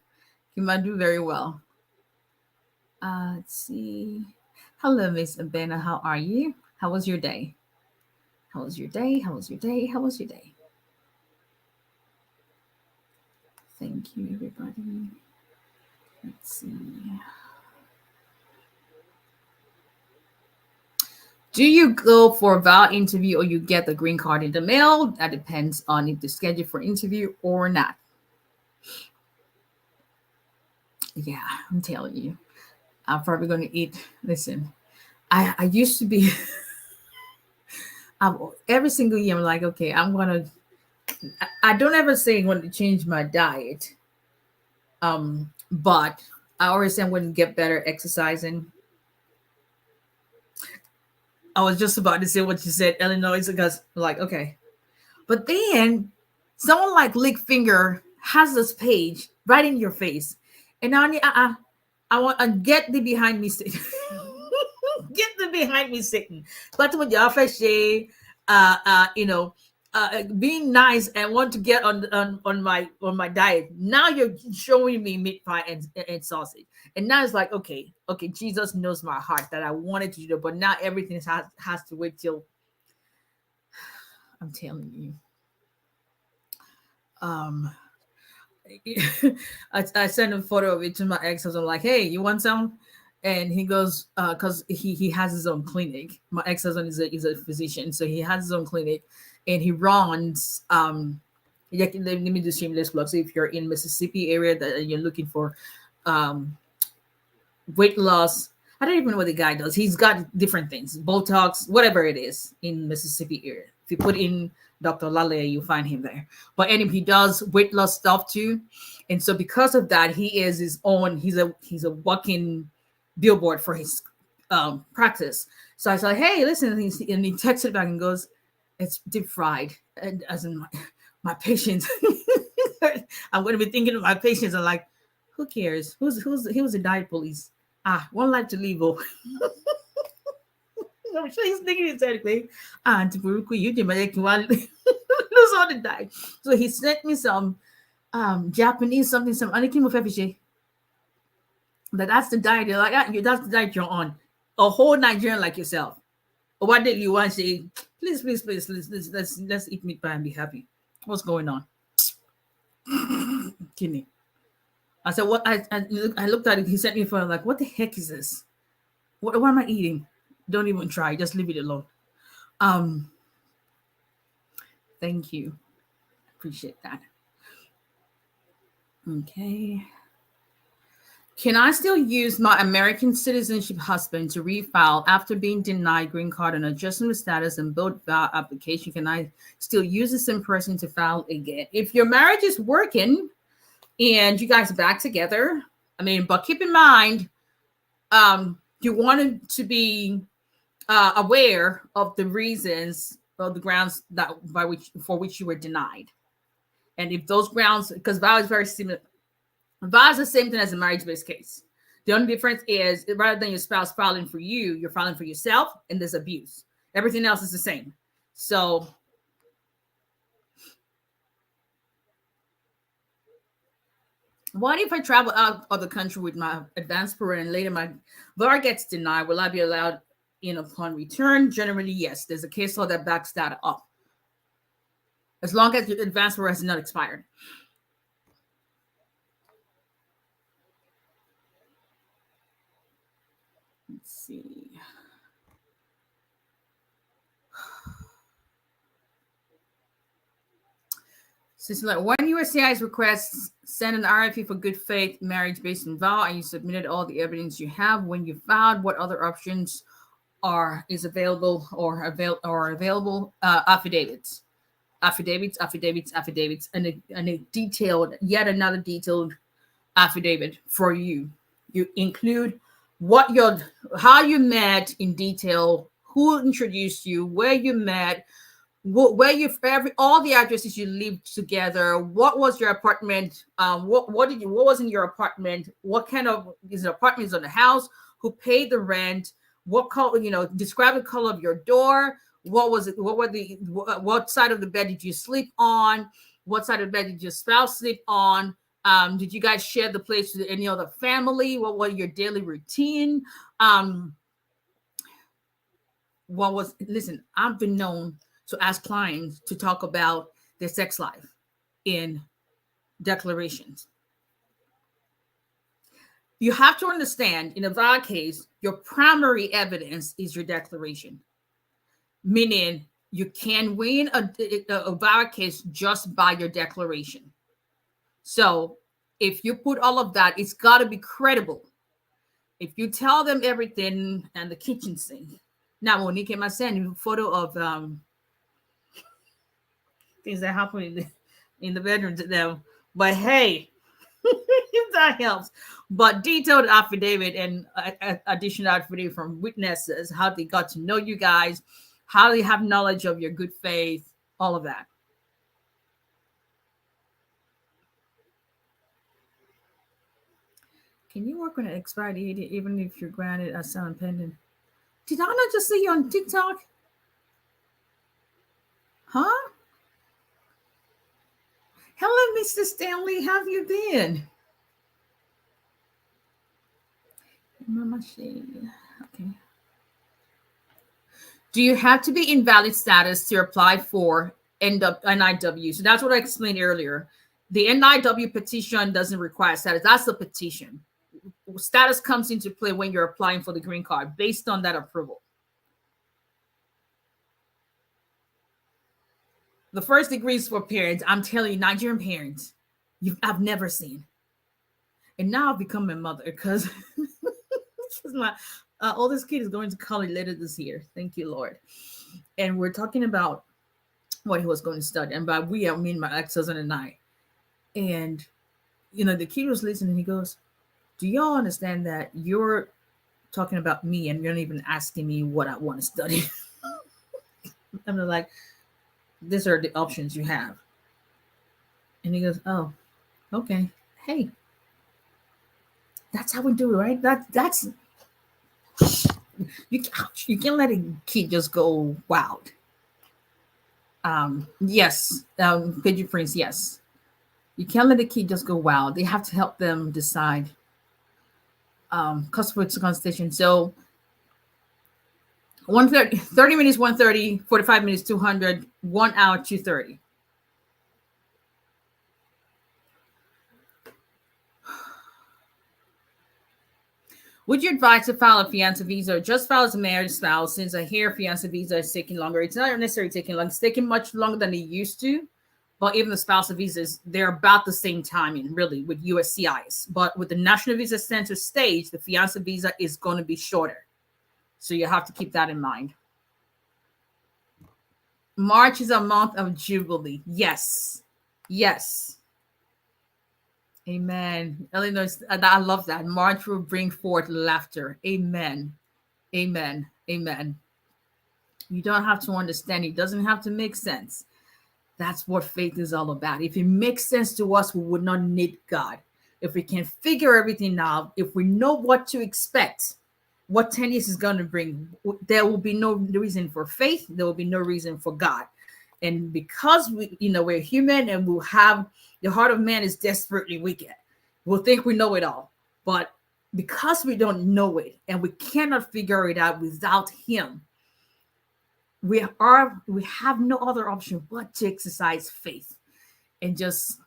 do very well. Let's see. Hello, Miss Abena. How are you? How was your day? How was your day? How was your day? How was your day? Thank you, everybody. Let's see. Do you go for a VAL interview or you get the green card in the mail? That depends on if the schedule for interview or not. Yeah, I'm telling you. I'm probably going to eat. Listen, I used to be every single year I'm like, okay, I don't ever say I want to change my diet. But I always say I'm going to get better exercising. I was just about to say what you said, Illinois, because like, okay. But then someone like Lick Finger has this page right in your face. And I want to get the behind me sitting. Get the behind me sitting. But what you offer, being nice and want to get on my diet. Now you're showing me meat pie and sausage, and now it's like, okay, Jesus knows my heart that I wanted to do that, but now everything has to wait till. I'm telling you. Um, I sent a photo of it to my ex. I was like, "Hey, you want some?" And he goes, because he has his own clinic. My ex-husband is a physician, so he has his own clinic, and he runs. Yeah, let me do shameless plug. So if you're in Mississippi area that you're looking for, um, weight loss. I don't even know what the guy does. He's got different things, Botox, whatever it is in Mississippi area. If you put in Dr. Lale, you'll find him there. But anyway, he does weight loss stuff too. And so because of that, he is his own, he's a walking billboard for his practice. So I was like, hey, listen, and he texted back and goes, it's deep fried. And as in my patients, I'm going to be thinking of my patients. I'm like, who cares? He was a diet police. One life to live. Oh. I'm sure he's thinking exactly. You did lose all the diet. So he sent me some Japanese something, some 𝒊𝒎𝒎𝒊𝒈𝒂𝒏𝒕. That's the diet. They're like, that's the diet you're on. A whole Nigerian like yourself. Or what did you want to say? Please, let's eat meat pie and be happy. What's going on? Kidding. I said, what? I looked at it. He sent me for like, what the heck is this? What am I eating? Don't even try. Just leave it alone. Thank you. Appreciate that. Okay. Can I still use my American citizenship husband to refile after being denied green card and adjustment status and build that application? Can I still use the same person to file again? If your marriage is working and you guys are back together, but keep in mind, you wanted to be aware of the reasons of the grounds for which you were denied. And if those grounds, because vow is very similar, vow is the same thing as a marriage-based case. The only difference is rather than your spouse filing for you, you're filing for yourself, and there's abuse. Everything else is the same. So what if I travel out of the country with my advanced parent and later my VAR gets denied? Will I be allowed in upon return? Generally, yes. There's a case law that backs that up. As long as your advanced parent has not expired. Let's see. Since like when USCIS requests send an RFP for good faith marriage based on vow, and you submitted all the evidence you have when you filed, what other options is available or available? Affidavits, and a detailed, yet another detailed affidavit for you. You include how you met in detail, who introduced you, where you met, where all the addresses you lived together, what was your apartment, what was in your apartment, what kind of is the apartment on the house, who paid the rent, what color, describe the color of your door, what side of the bed did you sleep on, what side of the bed did your spouse sleep on, did you guys share the place with any other family, what was your daily routine, listen, I've been known to ask clients to talk about their sex life in declarations. You have to understand, in a VAR case, your primary evidence is your declaration, meaning you can win a VAR case just by your declaration. So if you put all of that, it's got to be credible. If you tell them everything and the kitchen sink. Now, Monique, I send you a photo of things that happen in the bedroom to them. But hey, if that helps. But detailed affidavit and additional affidavit from witnesses, how they got to know you guys, how they have knowledge of your good faith, all of that. Can you work on an expired EAD even if you're granted asylum pending? Did I not just see you on TikTok? Huh? Mr. Stanley, how have you been? Okay. Do you have to be in valid status to apply for NIW? So that's what I explained earlier. The NIW petition doesn't require status. That's the petition. Status comes into play when you're applying for the green card based on that approval. The first degrees for parents, I'm telling you, Nigerian parents, I've never seen. And now I've become a mother because my oldest kid is going to college later this year. Thank you, Lord. And we're talking about what he was going to study. And by we, I mean my ex-husband and I. And, you know, the kid was listening. He goes, do y'all understand that you're talking about me and you're not even asking me what I want to study? I'm like, these are the options you have. And he goes, oh, okay. Hey, that's how we do it, right? That's you can't let a kid just go wild. Yes, Pidgey Prince, yes. You can't let a kid just go wild. They have to help them decide. 𝒊𝒎𝒎𝒊𝒈𝒓𝒂𝒏𝒕 consultation. So 30 minutes, 130, 45 minutes, 200, 1 hour, 230. Would you advise to file a fiancé visa or just file as a married spouse? Since I hear fiancé visa is taking longer, it's not necessarily taking long. It's taking much longer than it used to. But even the spousal visas, they're about the same timing, really, with USCIS. But with the National Visa Center stage, the fiancé visa is going to be shorter. So you have to keep that in mind. March is a month of Jubilee. Yes. Yes. Amen. Illinois, I love that. March will bring forth laughter. Amen. Amen. Amen. You don't have to understand. It doesn't have to make sense. That's what faith is all about. If it makes sense to us, we would not need God. If we can figure everything out, if we know what to expect, what 10 years is going to bring, there will be no reason for faith. There will be no reason for God. And because we're human and we'll have the heart of man is desperately wicked. We'll think we know it all. But because we don't know it and we cannot figure it out without him, we have no other option but to exercise faith and just,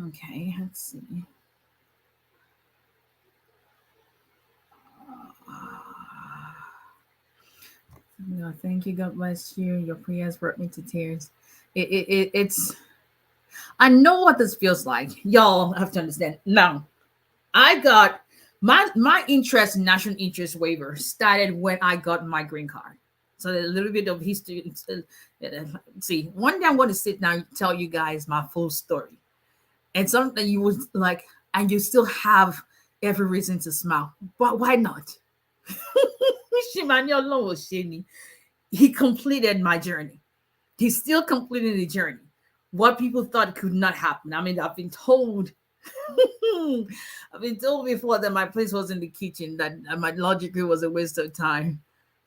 okay, let's see. No, thank you. God bless you. Your prayers brought me to tears. It's, I know what this feels like. Y'all have to understand. Now, I got my interest in national interest waiver started when I got my green card. So a little bit of history. See, one day I'm going to sit down and tell you guys my full story. And something you would like, and you still have every reason to smile. But why not? He completed my journey. He's still completing the journey. What people thought could not happen. I mean, I've been told before that my place was in the kitchen, that my law degree was a waste of time.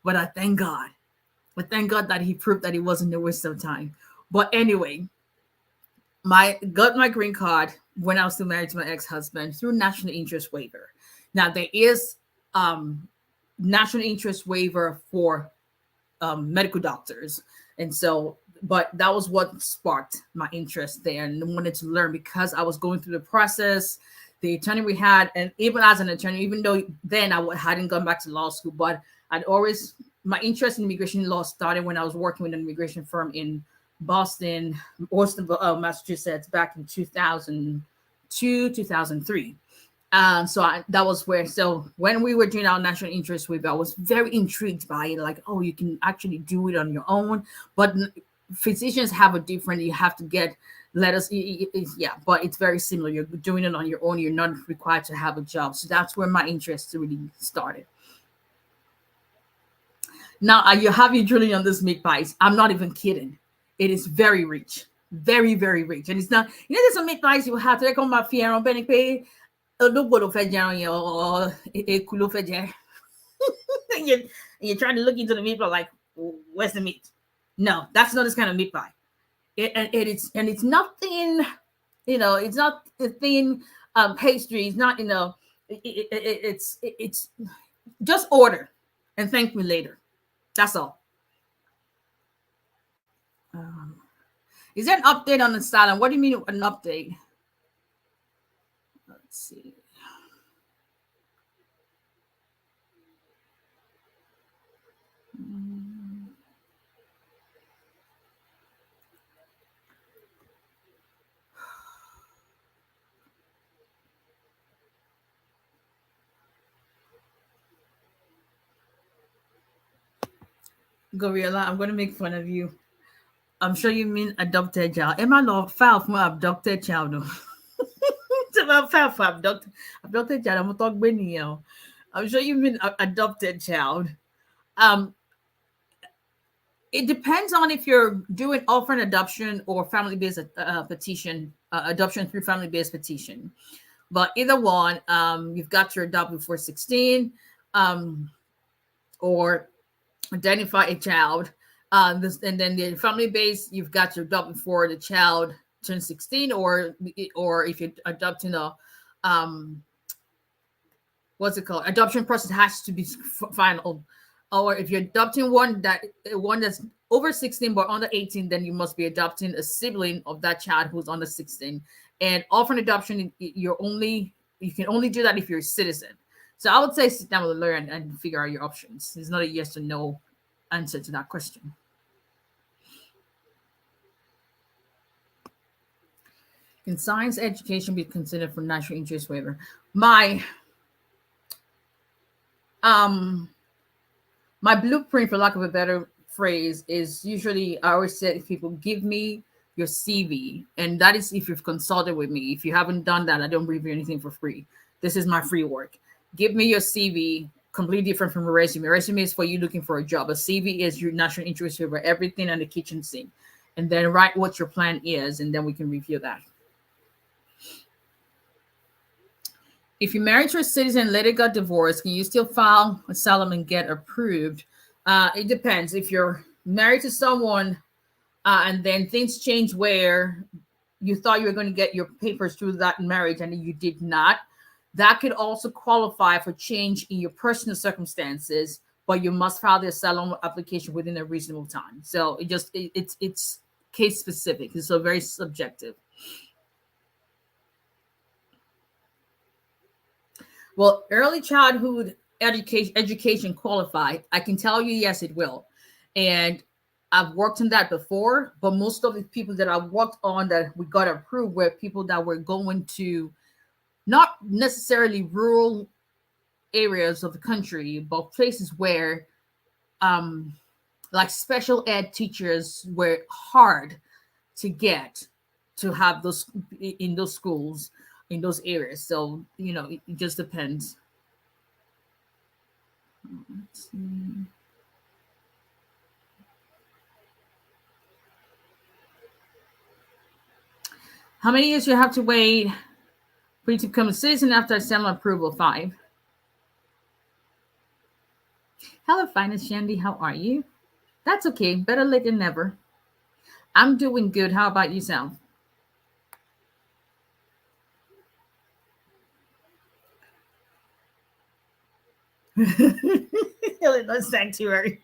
But I thank God. I thank God that he proved that it wasn't a waste of time. But anyway, got my green card when I was still married to my ex-husband through national interest waiver. Now there is national interest waiver for medical doctors. And so, but that was what sparked my interest there and wanted to learn because I was going through the process. The attorney we had, and even as an attorney, even though then I hadn't gone back to law school, but my interest in immigration law started when I was working with an immigration firm in Boston, Massachusetts, back in 2002, 2003. So that was where, so when we were doing our national interest waiver, I was very intrigued by it. Like, oh, you can actually do it on your own. But physicians have a different, you have to get letters. Yeah, but it's very similar. You're doing it on your own. You're not required to have a job. So that's where my interest really started. Now, you have your drilling on this meat pies. I'm not even kidding. It is very rich. Very, very rich. And it's not, there's some meat pies you have to come my fear on 𝒊𝒎𝒎𝒊𝒈𝒓𝒂𝒏𝒕. And you're trying to look into the meat pie like, where's the meat? No, that's not this kind of meat pie. It's nothing, it's not a thin pastry. It's not, it's just order and thank me later. That's all. Um, is there an update on the salad? What do you mean an update? Let's see. Gorilla, I'm going to make fun of you. I'm sure you mean adopted child. Emma no file from abducted child. No. It's about file for adopted child. I'm talking about you. I'm sure you mean adopted child. Um, it depends on if you're doing orphan adoption or family-based petition, adoption through family-based petition. But either one, you've got to adopt before 16, or identify a child. And then the family base, you've got to adopt before the child turns 16, or if you're adopting a what's it called? Adoption process has to be final. Or if you're adopting one that's over 16 but under 18, then you must be adopting a sibling of that child who's under 16. And orphan adoption, you can only do that if you're a citizen. So I would say sit down with a lawyer and figure out your options. It's not a yes or no answer to that question. Can science education be considered for national interest waiver? My blueprint, for lack of a better phrase, is usually I always say to people, give me your CV. And that is if you've consulted with me. If you haven't done that, I don't review anything for free. This is my free work. Give me your CV, completely different from a resume. A resume is for you looking for a job. A CV is your national interest waiver, everything on the kitchen sink. And then write what your plan is, and then we can review that. If you married to a citizen and later got divorced, can you still file asylum and get approved? It depends. If you're married to someone and then things change where you thought you were going to get your papers through that marriage and you did not, that could also qualify for change in your personal circumstances, but you must file the asylum application within a reasonable time. So it's case specific. It's so very subjective. Well, early childhood education qualified. I can tell you, yes, it will. And I've worked on that before, but most of the people that I worked on that we got approved were people that were going to not necessarily rural areas of the country, but places where like special ed teachers were hard to get to have those in those schools, in those areas. So, it just depends. Let's see. How many years you have to wait for you to become a citizen after asylum approval? 5. Hello, finest Shandy. How are you? That's okay. Better late than never. I'm doing good. How about yourself? Illinois Sanctuary.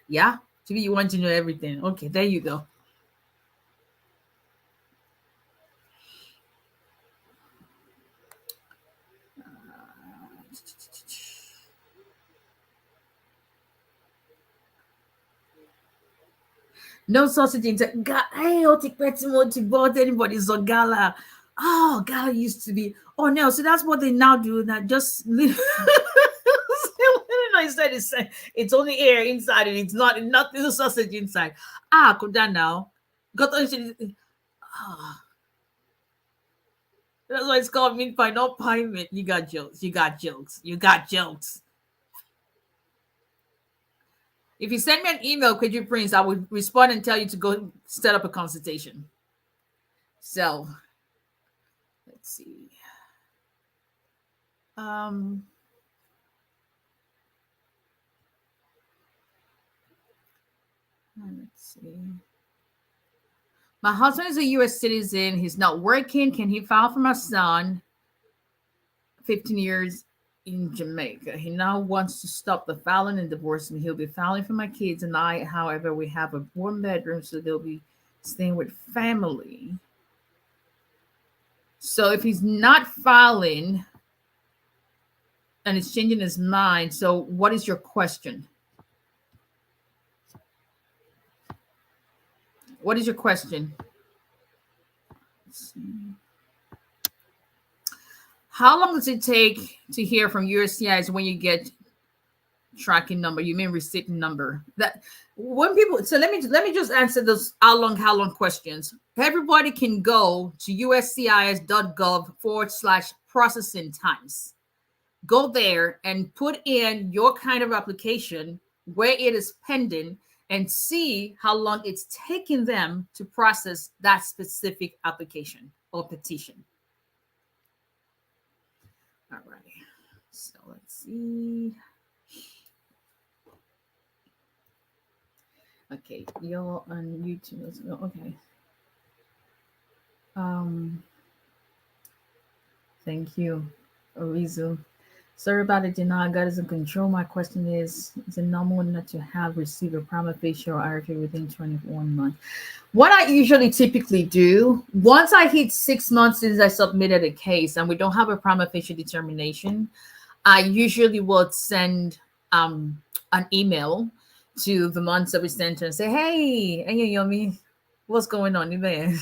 Yeah. TV, you want to know everything. Okay, there you go. No sausage inside. Hey, I'll take 𝒃𝒐𝒊𝒈𝒂𝒏𝒕 bought anybody's on gala. Oh, gala used to be. Oh no, so that's what they now do. That just I said it's only air inside and it's nothing the sausage inside. Could that now? Got ah, that's why it's called meat pie, not pie meat. You got jokes. You got jokes. You got jokes. If you send me an email, could you Prince, I would respond and tell you to go set up a consultation. So let's see. Let's see. My husband is a U.S. citizen. He's not working. Can he file for my son? 15 years in Jamaica. He now wants to stop the filing and divorce me. He'll be filing for my kids and I. However, we have a 1-bedroom, so they'll be staying with family. So if he's not filing and it's changing his mind, so what is your question? What is your question? Let's see. How long does it take to hear from USCIS when you get tracking number? You mean receipt number? That when people, so let me just answer those how long questions. Everybody can go to uscis.gov/processing times. Go there and put in your kind of application where it is pending and see how long it's taking them to process that specific application or petition. All right, so let's see. Okay, you're on YouTube. Let's go. Okay. Thank you, Arizu. Sorry about the denial. God is in control. My question is it normal not to have received a prima facie or RFA within 21 months? What I usually typically do, once I hit 6 months since I submitted a case and we don't have a prima facie determination, I usually would send an email to the month service center and say, hey, Yomi, what's going on in there?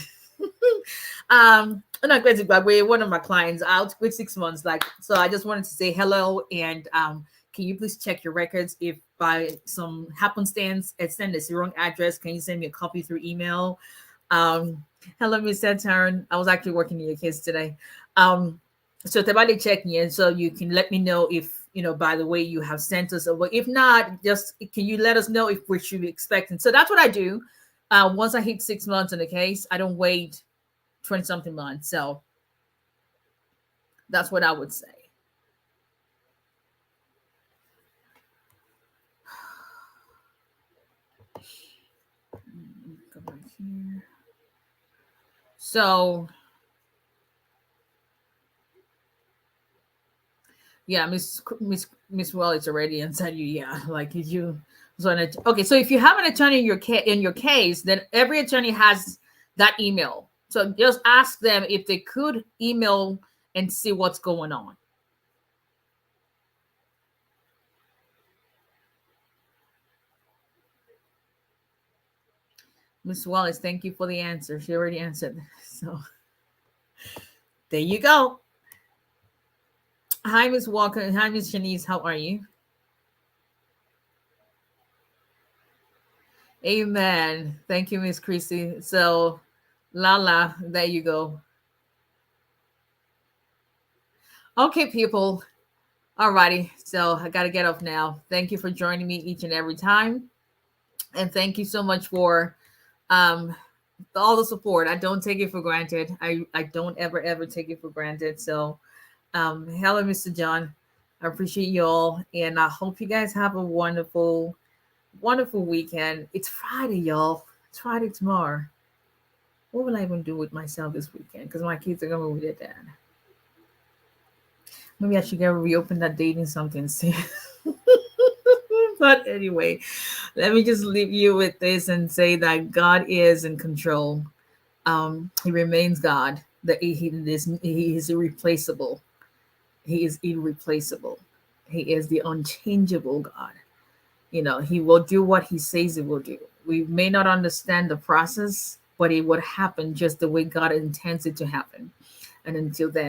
I'm not going to 𝒂𝒏𝒕, one of my clients out with 6 months. So I just wanted to say hello and can you please check your records? If by some happenstance it sent us the wrong address, can you send me a copy through email? Hello, Miss Saturn. I was actually working in your case today. So they check me in so you can let me know if, by the way, you have sent us over. If not, just can you let us know if we should be expecting? So that's what I do. Once I hit 6 months in the case, I don't wait 20-something months. So that's what I would say. Go back here. So yeah, Miss Well, it's already inside you. Yeah, like if you okay. So if you have an attorney in your case, then every attorney has that email. So just ask them if they could email and see what's going on. Miss Wallace, thank you for the answer. She already answered. So there you go. Hi, Miss Walker. Hi, Miss Shanice. How are you? Amen. Thank you, Miss Chrissy. So, Lala, there you go. Okay, people. Alrighty. So I got to get off now. Thank you for joining me each and every time. And thank you so much for all the support. I don't take it for granted. I don't ever take it for granted. So hello, Mr. John. I appreciate you all. And I hope you guys have a wonderful weekend. It's Friday, y'all. It's Friday tomorrow. What will I even do with myself this weekend? Because my kids are going to be with their dad. Maybe I should go reopen that dating something soon. But anyway, let me just leave you with this and say that God is in control. He remains God. That he is irreplaceable. He is irreplaceable. He is the unchangeable God. He will do what he says he will do. We may not understand the process, but it would happen just the way God intends it to happen. And until then,